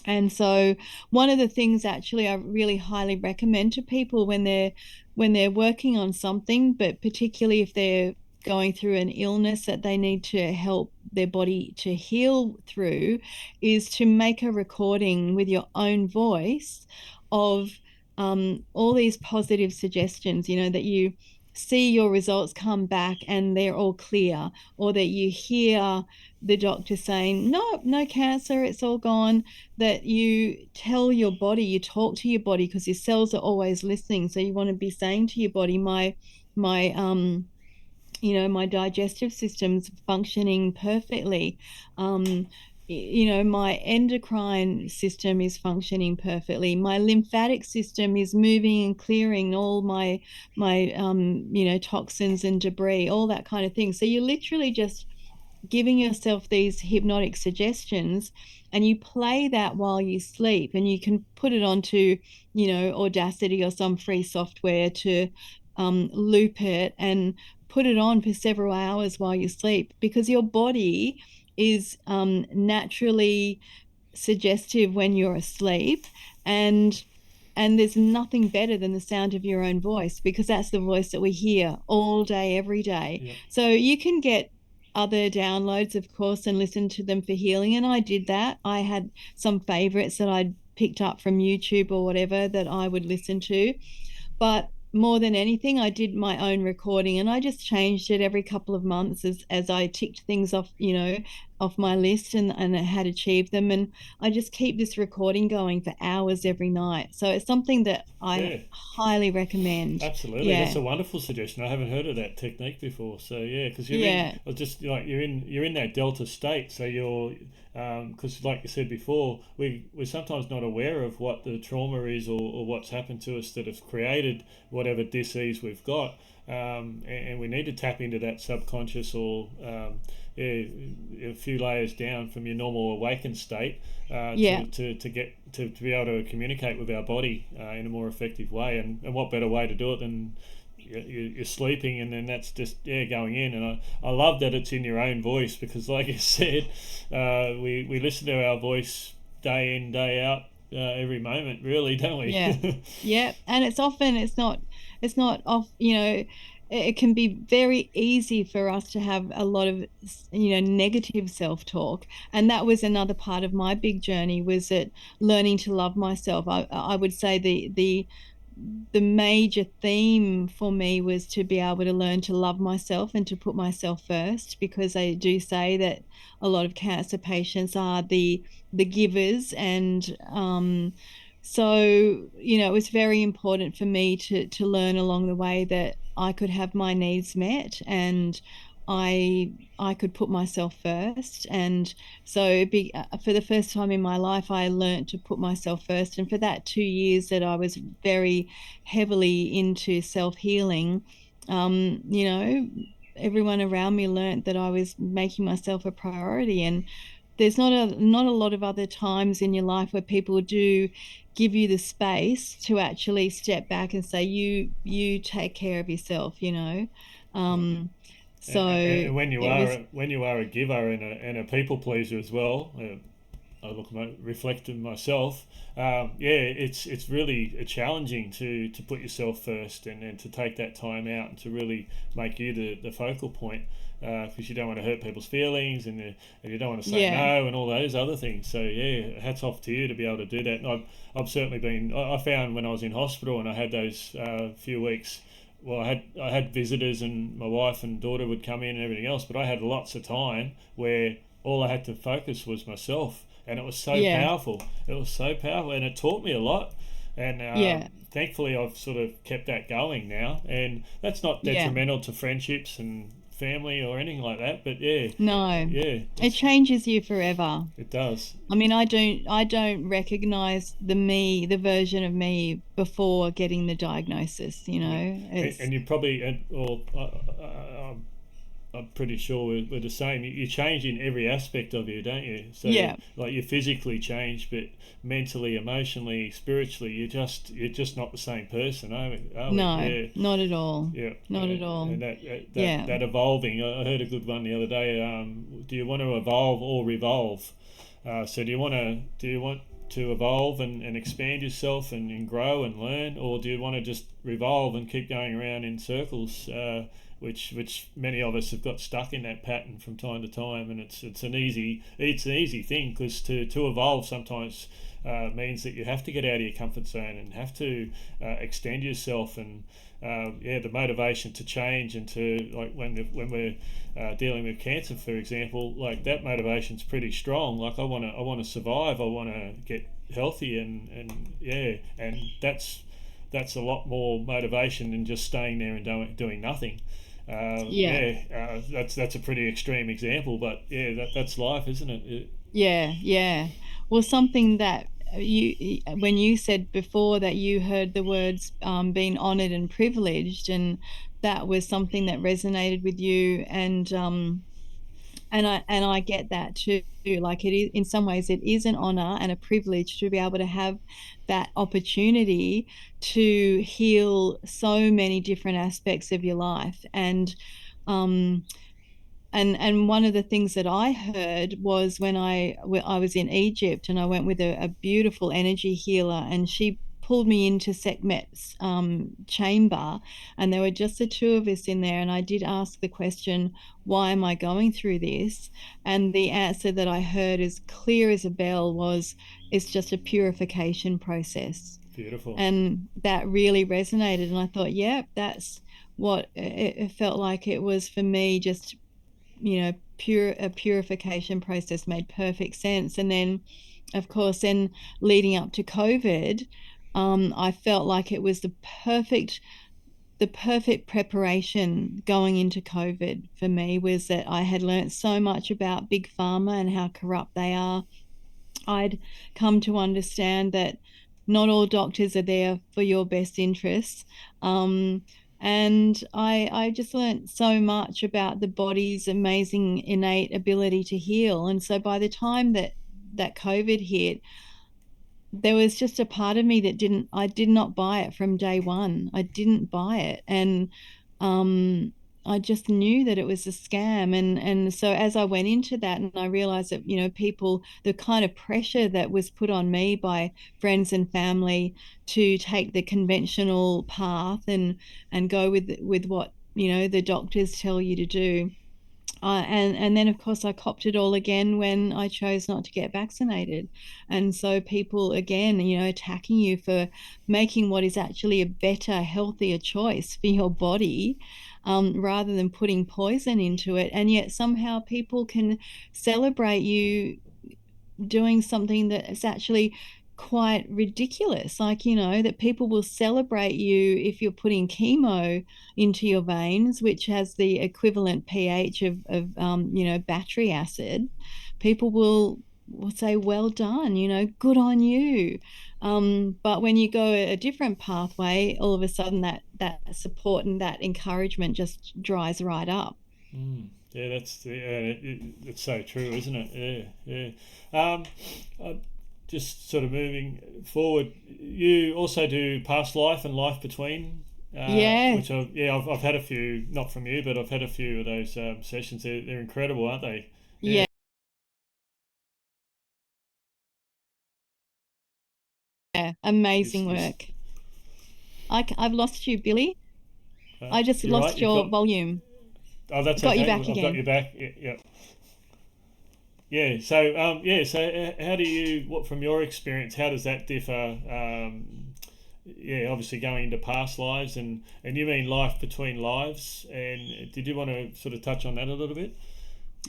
And so one of the things actually I really highly recommend to people when they're working on something, but particularly if they're going through an illness that they need to help their body to heal through, is to make a recording with your own voice of all these positive suggestions, you know, that you see your results come back and they're all clear, or that you hear the doctor saying, "No, no cancer, it's all gone." That you tell your body, you talk to your body, because your cells are always listening. So you want to be saying to your body, my you know, my digestive system's functioning perfectly. You know, my endocrine system is functioning perfectly. My lymphatic system is moving and clearing all my you know, toxins and debris, all that kind of thing. So you're literally just giving yourself these hypnotic suggestions, and you play that while you sleep, and you can put it onto, you know, Audacity or some free software to loop it and put it on for several hours while you sleep, because your body is naturally suggestive when you're asleep. And there's nothing better than the sound of your own voice, because that's the voice that we hear all day, every day. Yep. So you can get other downloads, of course, and listen to them for healing. And I did that. I had some favorites that I'd picked up from YouTube or whatever that I would listen to. But more than anything, I did my own recording, and I just changed it every couple of months as I ticked things off, you know, off my list, and I had achieved them. And I just keep this recording going for hours every night. So it's something that I Yeah, highly recommend. absolutely. That's Yeah. a wonderful suggestion. I haven't heard of that technique before. So yeah, because you're in, Yeah. or just like you're in that delta state. So you're, because like you said before, we're sometimes not aware of what the trauma is, or what's happened to us that has created whatever disease we've got. And we need to tap into that subconscious, or yeah, a few layers down from your normal awakened state, Yeah. to get to be able to communicate with our body in a more effective way. And what better way to do it than you're sleeping, and then that's just going in. And I love that it's in your own voice, because like you said, we listen to our voice day in, day out, every moment, really, don't Yeah. we? Yeah. And it's often, it's not off, it can be very easy for us to have a lot of, negative self-talk. And that was another part of my big journey, was that learning to love myself. I would say the major theme for me was to be able to learn to love myself and to put myself first, because they do say that a lot of cancer patients are the givers. And so it was very important for me to learn along the way that I could have my needs met, and I could put myself first. And so for the first time in my life, I learned to put myself first. And for that 2 years that I was very heavily into self-healing, everyone around me learned that I was making myself a priority. And there's not a lot of other times in your life where people do give you the space to actually step back and say, you take care of yourself. Um, so And it was, when you are a giver and a people pleaser as well, I reflect on myself. Yeah, it's really challenging to put yourself first, and to take that time out and to really make you the focal point, because you don't want to hurt people's feelings, and you don't want to say yeah, no and all those other things. So yeah, hats off to you to be able to do that. And I've certainly been. I found when I was in hospital and I had those few weeks. Well, I had visitors, and my wife and daughter would come in and everything else, but I had lots of time where all I had to focus was myself, and it was so yeah, powerful. It was so powerful, and it taught me a lot. And yeah, thankfully, I've sort of kept that going now, and that's not yeah. detrimental to friendships and family or anything like that. But yeah, No, yeah, it changes you forever. it does. I mean, I don't recognize the version of me before getting the diagnosis. Yeah. It's And you probably, or I'm pretty sure we're the same. You change in every aspect of you, don't you? So yeah, like you physically change, but mentally, emotionally, spiritually, you're just not the same person, are we? no, Yeah, not at all, yeah. not at all. And Yeah, that evolving. I heard a good one the other day. Do you want to evolve or revolve? So do you want to evolve and expand yourself and grow and learn, or do you want to just revolve and keep going around in circles? Which many of us have got stuck in that pattern from time to time, and it's an easy thing, because to evolve sometimes means that you have to get out of your comfort zone and have to extend yourself. And yeah, the motivation to change, and to, like, when we're dealing with cancer, for example, like that motivation's pretty strong. Like I want to survive, I want to get healthy, and yeah, and that's a lot more motivation than just staying there and doing nothing. yeah, That's a pretty extreme example, but yeah, that's life, isn't it? yeah, yeah. Well, something that when you said before that you heard the words being honored and privileged, and that was something that resonated with you. And I get that too. Like, it is, in some ways, it is an honor and a privilege to be able to have that opportunity to heal so many different aspects of your life. And one of the things that I heard was when I was in Egypt, and I went with a beautiful energy healer, and she pulled me into Sekhmet's chamber, and there were just the two of us in there. And I did ask the question, why am I going through this? And the answer that I heard, as clear as a bell, was, it's just a purification process. Beautiful. And that really resonated. And I thought, yeah, that's what it felt like it was for me, just a purification process made perfect sense. And then, of course, then leading up to COVID, I felt like it was the perfect preparation going into COVID for me, was that I had learnt so much about big pharma and how corrupt they are. I'd come to understand that not all doctors are there for your best interests. And I just learned so much about the body's amazing innate ability to heal. And so by the time that COVID hit, there was just a part of me that I did not buy it from day one. I didn't buy it. And um, I just knew that it was a scam. And so as I went into that and I realized that, people, the kind of pressure that was put on me by friends and family to take the conventional path and go with what, the doctors tell you to do. And then of course I copped it all again when I chose not to get vaccinated. And so people again, attacking you for making what is actually a better, healthier choice for your body, rather than putting poison into it. And yet somehow people can celebrate you doing something that is actually quite ridiculous. Like, that people will celebrate you if you're putting chemo into your veins, which has the equivalent pH of battery acid. People will say, well done, good on you. But when you go a different pathway, all of a sudden that support and that encouragement just dries right up. Yeah, it's so true, isn't it? Yeah, yeah. Just sort of moving forward, you also do past life and life between, Yeah. which I've had a few, not from you, but I've had a few of those sessions. They're incredible, aren't they? Yeah. Yeah. It's, Amazing it's, work. I've lost you, Billy. I just you're right. lost You've your got. volume. Oh, that's Got you okay. back I've got again. you back. Yeah. Yeah. Yeah. So So how do you? What from your experience? How does that differ? Yeah, obviously going into past lives, and you mean life between lives. And did you want to sort of touch on that a little bit?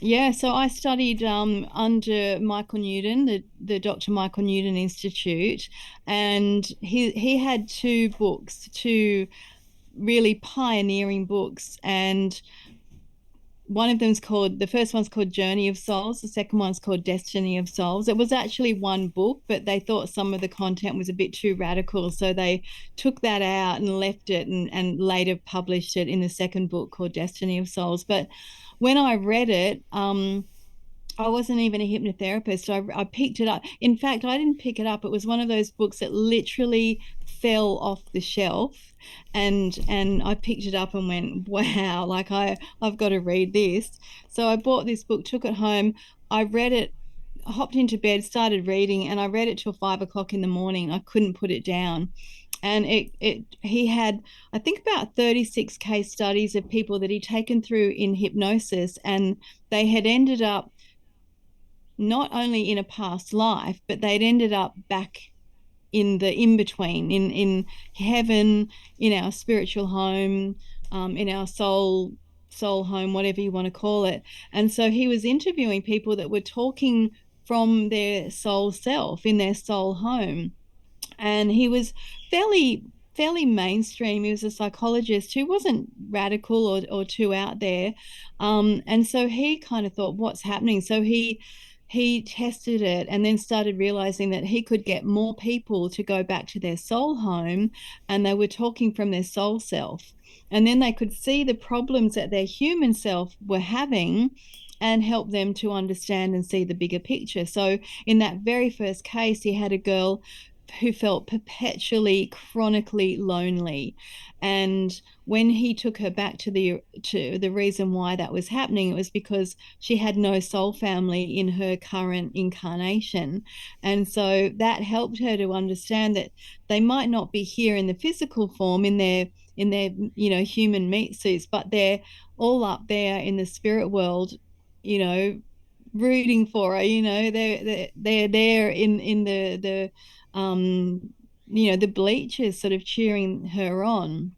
Yeah, so I studied under Michael Newton, the Dr. Michael Newton Institute, and he had two books, two really pioneering books, and the first one's called Journey of Souls, the second one's called Destiny of Souls. It was actually one book, but they thought some of the content was a bit too radical, so they took that out and left it, and later published it in the second book called Destiny of Souls. But when I read it, I wasn't even a hypnotherapist. I picked it up. In fact, I didn't pick it up. It was one of those books that literally fell off the shelf, and I picked it up and went, wow, like I've got to read this. So I bought this book, took it home. I read it, hopped into bed, started reading, and I read it till 5 o'clock in the morning. I couldn't put it down. And he had, I think, about 36 case studies of people that he'd taken through in hypnosis, and they had ended up not only in a past life, but they'd ended up back in the in between, in heaven, in our spiritual home, in our soul home, whatever you want to call it. And so he was interviewing people that were talking from their soul self in their soul home, and he was fairly mainstream. He was a psychologist who wasn't radical or too out there. And so he kind of thought, what's happening? So he tested it and then started realizing that he could get more people to go back to their soul home, and they were talking from their soul self. And then they could see the problems that their human self were having and help them to understand and see the bigger picture. So in that very first case, he had a girl who felt perpetually chronically lonely, and when he took her back to the reason why that was happening, it was because she had no soul family in her current incarnation. And so that helped her to understand that they might not be here in the physical form in their human meat suits, but they're all up there in the spirit world, you know rooting for her. They're there in the bleachers, sort of cheering her on.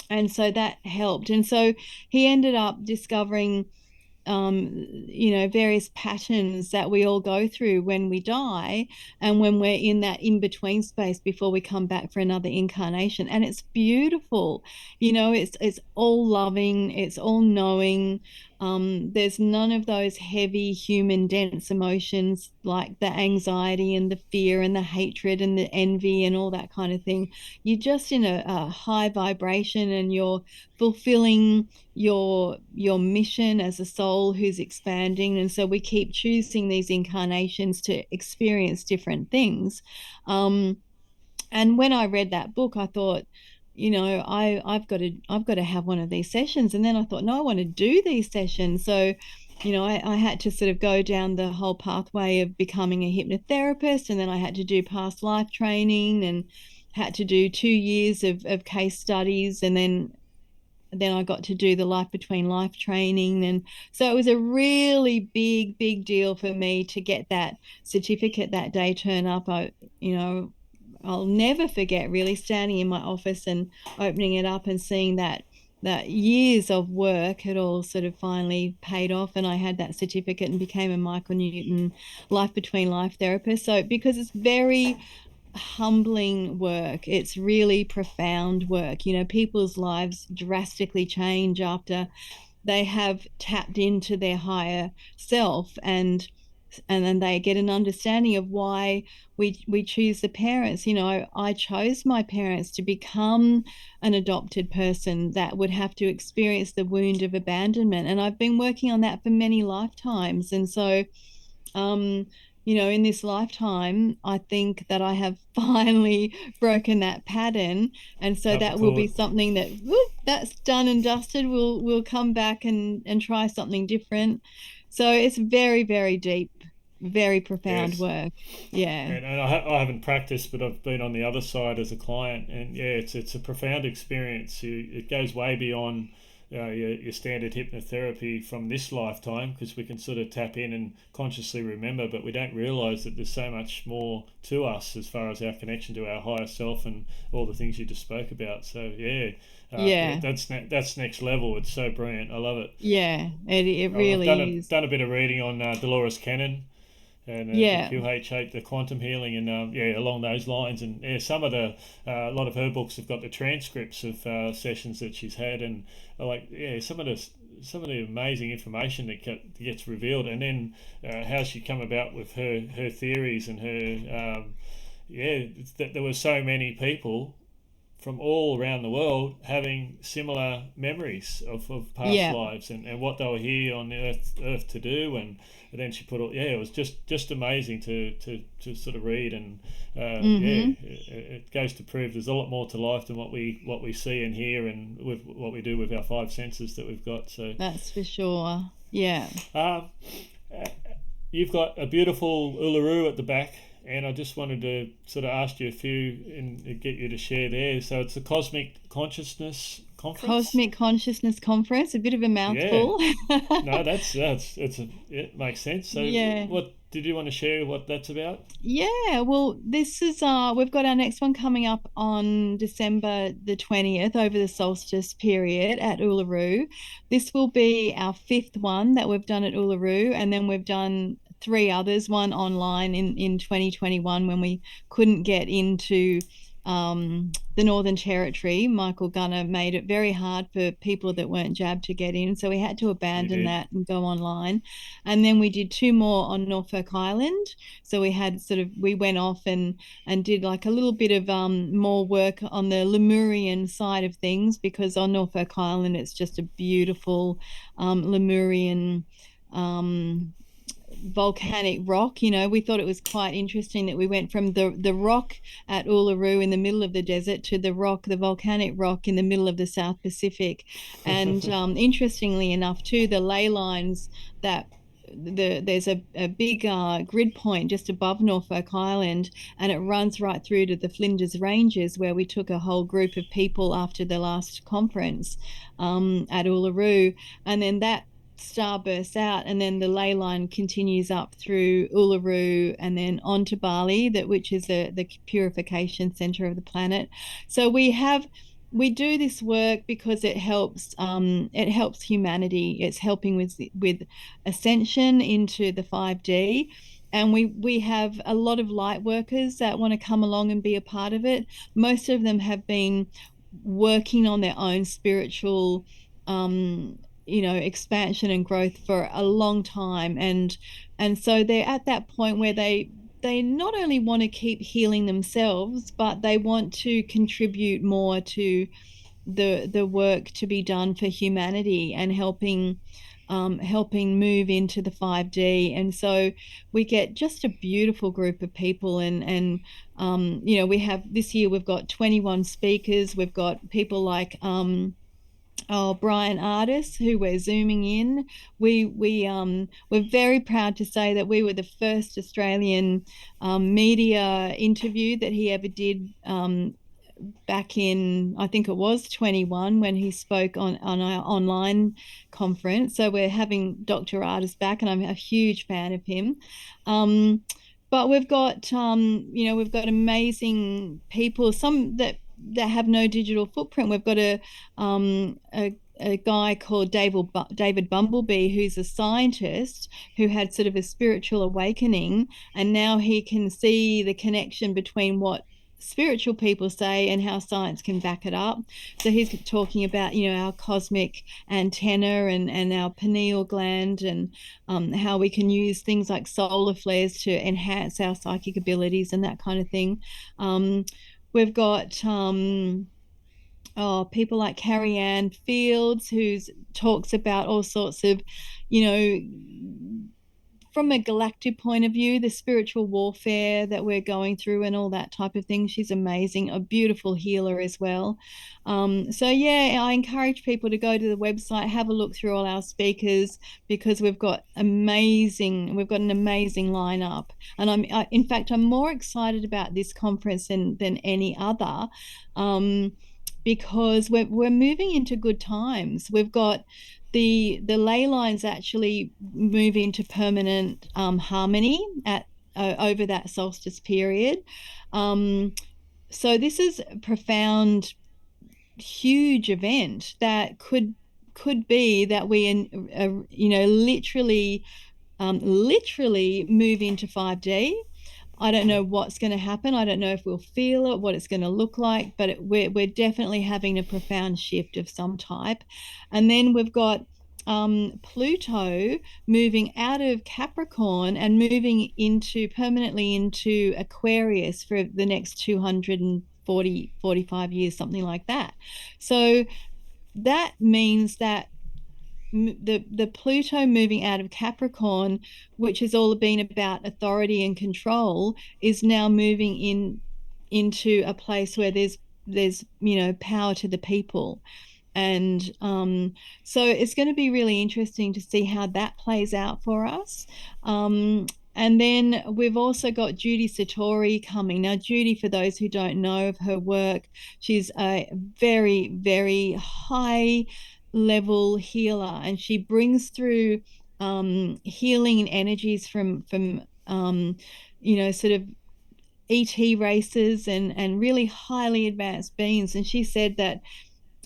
And so that helped. And so he ended up discovering various patterns that we all go through when we die and when we're in that in between space before we come back for another incarnation. And it's beautiful. It's all loving, it's all knowing. There's none of those heavy human dense emotions like the anxiety and the fear and the hatred and the envy and all that kind of thing. You're just in a high vibration, and you're fulfilling your mission as a soul who's expanding. And so we keep choosing these incarnations to experience different things. And when I read that book, I thought, I've got to have one of these sessions. And then I thought, no, I want to do these sessions. So I had to sort of go down the whole pathway of becoming a hypnotherapist, and then I had to do past life training and had to do 2 years of case studies, and then I got to do the life between life training. And so it was a really big deal for me to get that certificate that day, turn up. I'll never forget really standing in my office and opening it up and seeing that years of work had all sort of finally paid off, and I had that certificate and became a Michael Newton life between life therapist. So because it's very humbling work, it's really profound work. People's lives drastically change after they have tapped into their higher self, and then they get an understanding of why we choose the parents. I chose my parents to become an adopted person that would have to experience the wound of abandonment, and I've been working on that for many lifetimes. And so um in this lifetime, I think that I have finally broken that pattern, and so Cut the that will be cord. something that that's done and dusted. We'll come back and try something different. So it's very deep, very profound Yes. work. Yeah. And I haven't practiced, but I've been on the other side as a client, and yeah, it's a profound experience. It goes way beyond your standard hypnotherapy from this lifetime, because we can sort of tap in and consciously remember, but we don't realise that there's so much more to us as far as our connection to our higher self and all the things you just spoke about. So yeah, Yeah. that's next level. It's so brilliant. I love it. Yeah. It I've done really a is. done a bit of reading on Dolores Cannon and the Yeah. QH8, the quantum healing, and yeah, along those lines. And yeah, some of the a lot of her books have got the transcripts of sessions that she's had, and like yeah, some of the amazing information that gets revealed, and then how she come about with her theories and her yeah, that there were so many people from all around the world having similar memories of past Yeah. lives, and what they were here on earth to do. And then she put all, yeah, it was just amazing to sort of read. And yeah, Mm-hmm. it goes to prove there's a lot more to life than what we see and hear, and with what we do with our five senses that we've got. So That's for sure. Yeah. um, you've got a beautiful Uluru at the back, and I just wanted to sort of ask you a few and get you to share there. So it's the Cosmic Consciousness Conference. Cosmic Consciousness Conference, a bit of a Yeah, mouthful. no, it makes sense. So Yeah. what did you want to share? What that's about? Yeah, well, this is we've got our next one coming up on December the 20th over the solstice period at Uluru. This will be our fifth one that we've done at Uluru, and then we've done three others, one online in 2021 when we couldn't get into the Northern Territory. Michael Gunner made it very hard for people that weren't jabbed to get in, so we had to You abandon did. that and go online. And then we did two more on Norfolk Island. So we went off and did like a little bit of more work on the Lemurian side of things, because on Norfolk Island it's just a beautiful Lemurian um, volcanic rock. We thought it was quite interesting that we went from the rock at Uluru in the middle of the desert to the volcanic rock in the middle of the South Pacific. And interestingly enough, too, the ley lines that there's a big grid point just above Norfolk Island, and it runs right through to the Flinders Ranges, where we took a whole group of people after the last conference at Uluru. And then that star bursts out, and then the ley line continues up through Uluru and then onto Bali, which is the purification center of the planet. So we have we do this work because it helps humanity. It's helping with ascension into the 5D. And we have a lot of light workers that want to come along and be a part of it. Most of them have been working on their own spiritual expansion and growth for a long time, and so they're at that point where they not only want to keep healing themselves, but they want to contribute more to the work to be done for humanity and helping move into the 5D. And so we get just a beautiful group of people, and we have this year we've got 21 speakers. We've got people like Brian Artis, who we're zooming in. We're very proud to say that we were the first Australian media interview that he ever did, back in, I think it was 21, when he spoke on our online conference. So we're having Dr. Artis back, and I'm a huge fan of him. But we've got amazing people, some that have no digital footprint. We've got a guy called David Bumblebee, who's a scientist who had sort of a spiritual awakening, and now he can see the connection between what spiritual people say and how science can back it up. So he's talking about, our cosmic antenna and our pineal gland, and how we can use things like solar flares to enhance our psychic abilities and that kind of thing. We've got people like Kathryn Hand, who talks about all sorts of, from a galactic point of view, the spiritual warfare that we're going through and all that type of thing. She's amazing, a beautiful healer as well. So yeah, I encourage people to go to the website, have a look through all our speakers, because we've got an amazing lineup. And in fact, I'm more excited about this conference than any other, because we're moving into good times. We've got the ley lines actually move into permanent harmony at over that solstice period. So this is a profound, huge event that could be that we literally move into 5D. I don't know what's going to happen. I don't know if we'll feel it, what it's going to look like, but we're definitely having a profound shift of some type. And then we've got Pluto moving out of Capricorn and moving permanently into Aquarius for the next 245 years, something like that. So that means that the Pluto moving out of Capricorn, which has all been about authority and control, is now moving into a place where there's power to the people. And so it's going to be really interesting to see how that plays out for us. And then we've also got Judy Satori coming. Now, Judy, for those who don't know of her work, she's a very, very high level healer, and she brings through healing energies from sort of ET races and really highly advanced beings. And she said that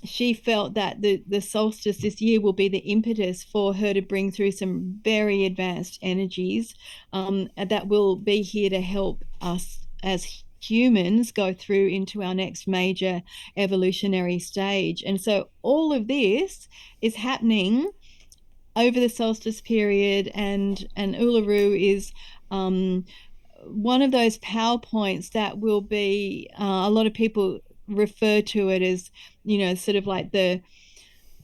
she felt that the solstice this year will be the impetus for her to bring through some very advanced energies that will be here to help us as humans go through into our next major evolutionary stage. And so all of this is happening over the solstice period, and Uluru is one of those PowerPoints that will be, a lot of people refer to it as, sort of like the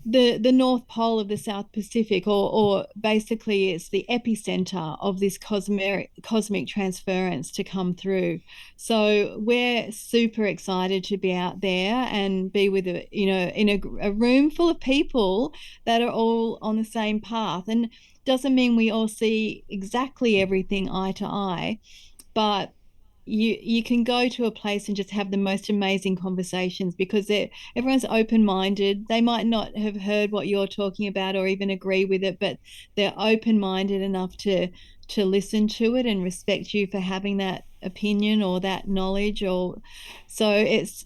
North Pole of the South Pacific, or basically it's the epicenter of this cosmic transference to come through. So we're super excited to be out there and be with in a room full of people that are all on the same path. And doesn't mean we all see exactly everything eye to eye, but you can go to a place and just have the most amazing conversations, because everyone's open-minded. They might not have heard what you're talking about or even agree with it, but they're open-minded enough to to listen to it and respect you for having that opinion or that knowledge. Or so it's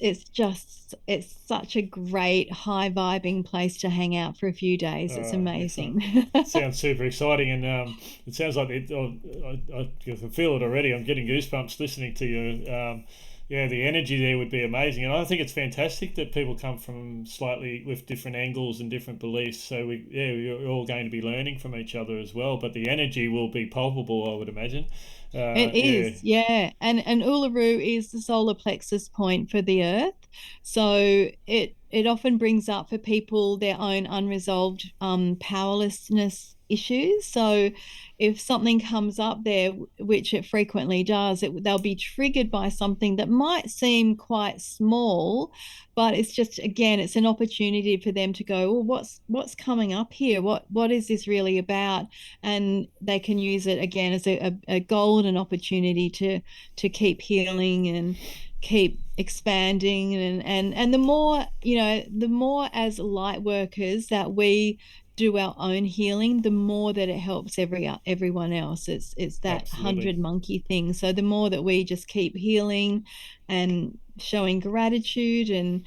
such a great high vibing place to hang out for a few days. It's Excellent. amazing. Sounds super exciting, and it sounds like I can feel it already. I'm getting goosebumps listening to you. Yeah, the energy there would be amazing, and I think it's fantastic that people come from slightly with different angles and different beliefs. So we're all going to be learning from each other as well. But the energy will be palpable, I would imagine. It Yeah, is, yeah. And Uluru is the solar plexus point for the earth. So it often brings up for people their own unresolved powerlessness issues. So if something comes up there, which it frequently does, they'll be triggered by something that might seem quite small, but it's just, again, it's an opportunity for them to go, well, what's coming up here? What is this really about? And they can use it again as a golden opportunity to keep healing and keep expanding. And the more, the more as light workers that we do our own healing, the more that it helps everyone else. It's that absolutely. 100 monkey thing. So the more that we just keep healing and showing gratitude and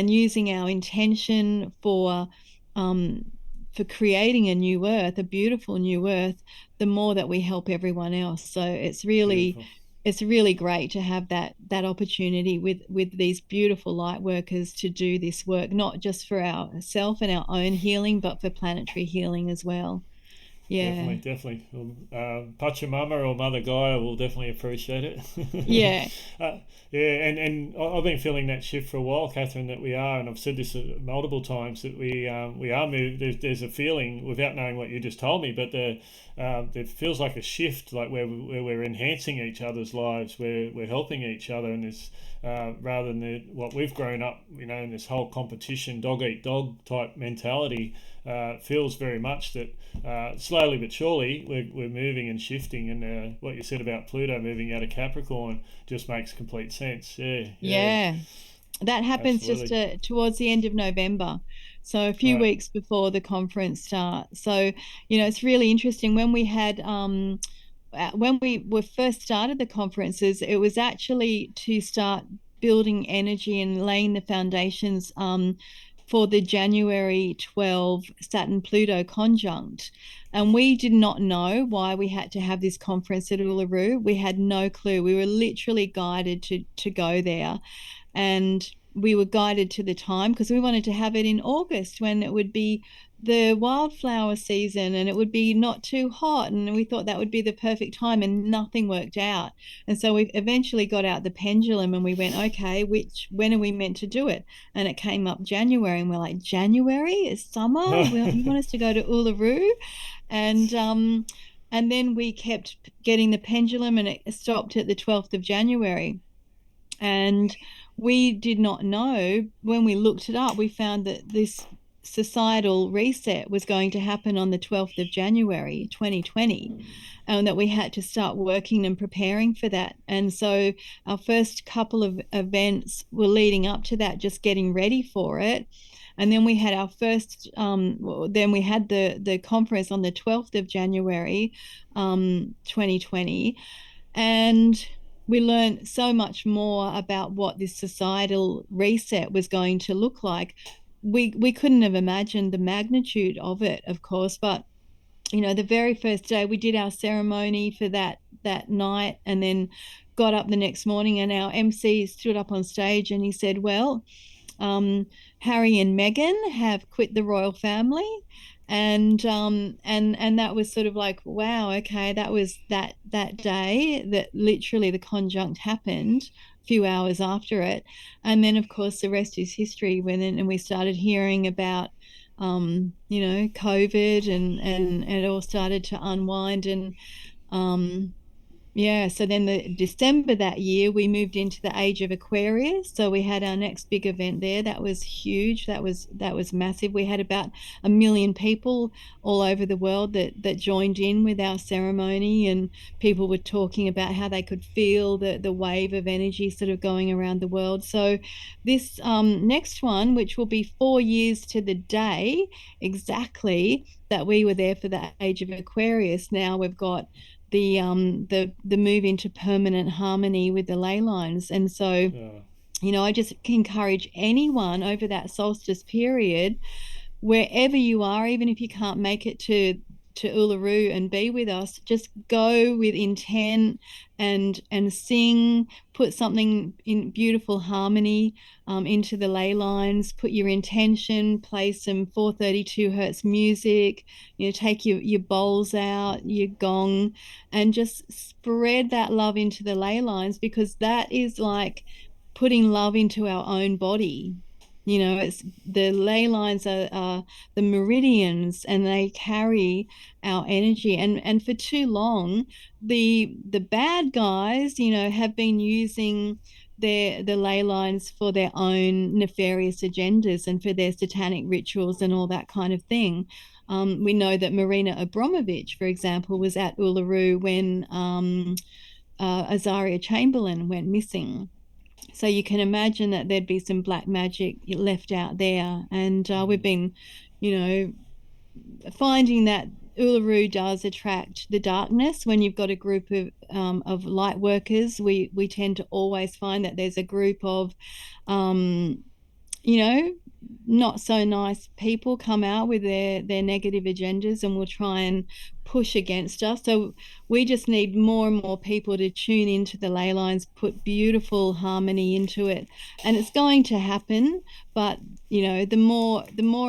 using our intention um for creating a new earth, a beautiful new earth, the more that we help everyone else. So Beautiful. it's really great to have that opportunity with these beautiful light workers to do this work, not just for ourself and our own healing, but for planetary healing as well. Yeah. Definitely, definitely. Pachamama or Mother Gaia will definitely appreciate it. Yeah. Yeah, and I've been feeling that shift for a while, Kathryn, that we are, and I've said this multiple times, that we are moved. There's a feeling, without knowing what you just told me, but it feels like a shift, like where we're enhancing each other's lives, where we're helping each other, and this rather than what we've grown up, in this whole competition, dog eat dog type mentality. Feels very much that slowly but surely we're moving and shifting, and what you said about Pluto moving out of Capricorn just makes complete sense. Yeah, yeah, Yeah. That happens just absolutely. towards the end of November. So a few Right. weeks before the conference starts. So, it's really interesting when we had when we were first started the conferences, it was actually to start building energy and laying the foundations for the January 12 Saturn Pluto conjunct. And we did not know why we had to have this conference at Uluru. We had no clue. We were literally guided to go there, and we were guided to the time because we wanted to have it in August when it would be the wildflower season and it would be not too hot, and we thought that would be the perfect time, and nothing worked out. And so we eventually got out the pendulum and we went, okay, when are we meant to do it? And it came up January, and we're like, January is summer, well, you want us to go to Uluru? And then we kept getting the pendulum and it stopped at the 12th of January. And we did not know. When we looked it up, we found that this societal reset was going to happen on the 12th of January 2020, and that we had to start working and preparing for that. And so our first couple of events were leading up to that, just getting ready for it. And then we had our first, then we had the conference on the 12th of January 2020. And we learned so much more about what this societal reset was going to look like. We couldn't have imagined the magnitude of it, of course, but the very first day we did our ceremony for that night, and then got up the next morning, and our MC stood up on stage and he said, well, Harry and Meghan have quit the royal family. And that was sort of like, wow, okay, that was that day that literally the conjunct happened a few hours after it. And then of course the rest is history. And we started hearing about COVID, and it all started to unwind. And yeah, so then the December that year we moved into the age of Aquarius. So we had our next big event there. That was huge. That was massive. We had about 1 million people all over the world that joined in with our ceremony, and people were talking about how they could feel the wave of energy sort of going around the world. So this next one, which will be 4 years to the day exactly that we were there for the age of Aquarius, now we've got the move into permanent harmony with the ley lines. And so, Yeah. I just encourage anyone over that solstice period, wherever you are, even if you can't make it to Uluru and be with us, just go with intent and sing, put something in beautiful harmony into the ley lines, put your intention, play some 432 hertz music, take your bowls out, your gong, and just spread that love into the ley lines, because that is like putting love into our own body. It's the ley lines are the meridians, and they carry our energy. And for too long, the bad guys, have been using the ley lines for their own nefarious agendas and for their satanic rituals and all that kind of thing. We know that Marina Abramovich, for example, was at Uluru when Azaria Chamberlain went missing. So you can imagine that there'd be some black magic left out there. And we've been, you know, finding that Uluru does attract the darkness. When you've got a group of light workers, we tend to always find that there's a group of you know, not so nice people come out with their negative agendas and will try and push against us. So we just need more and more people to tune into the ley lines, put beautiful harmony into it, and it's going to happen. But the more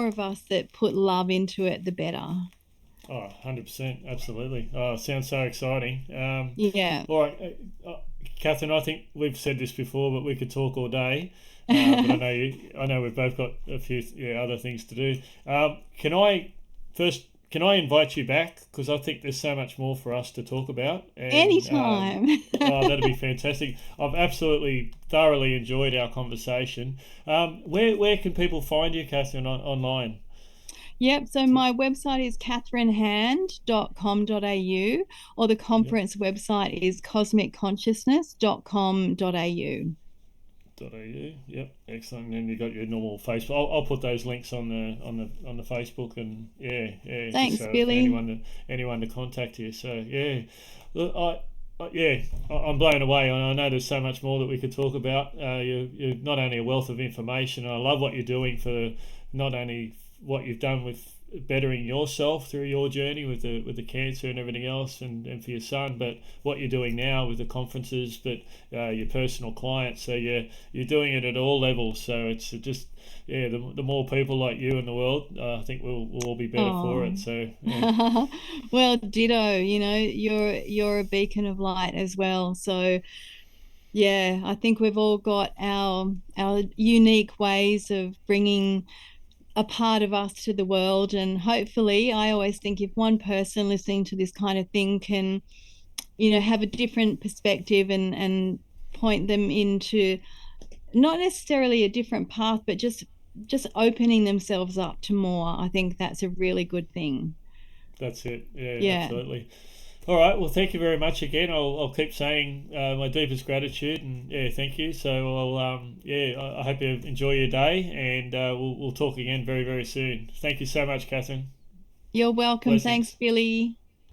of us that put love into it, the better. Oh, 100%, absolutely. Oh, sounds so exciting. Yeah. All right, Kathryn, I think we've said this before, but we could talk all day. But I know we've both got a few other things to do. Can I invite you back, because I think there's so much more for us to talk about. And Anytime. oh, that'd be fantastic. I've absolutely thoroughly enjoyed our conversation. Where can people find you, Kathryn, online? Yep. So my website is kathrynhand.com.au, or the Yep. conference website is cosmicconsciousness.com.au. .au. Yep, excellent. And then you got your normal Facebook. I'll put those links on the Facebook, and just Thanks, so for Billy. anyone to contact you. So look, I'm blown away. I know there's so much more that we could talk about. You're not only a wealth of information, and I love what you're doing for not only what you've done with bettering yourself through your journey with the cancer and everything else, and for your son, but what you're doing now with the conferences, but your personal clients. So you're doing it at all levels. So it's just the more people like you in the world, I think we'll all be better for Oh. it. So yeah. Well, ditto. You're a beacon of light as well. So yeah, I think we've all got our unique ways of bringing a part of us to the world. And hopefully, I always think if one person listening to this kind of thing can, have a different perspective and point them into not necessarily a different path, but just opening themselves up to more, I think that's a really good thing. That's it. Yeah, Yeah. absolutely. All right. Well, thank you very much again. I'll keep saying my deepest gratitude, and thank you. So I hope you enjoy your day, and we'll talk again very, very soon. Thank you so much, Kathryn. You're welcome. Thanks, Blessings. Billy.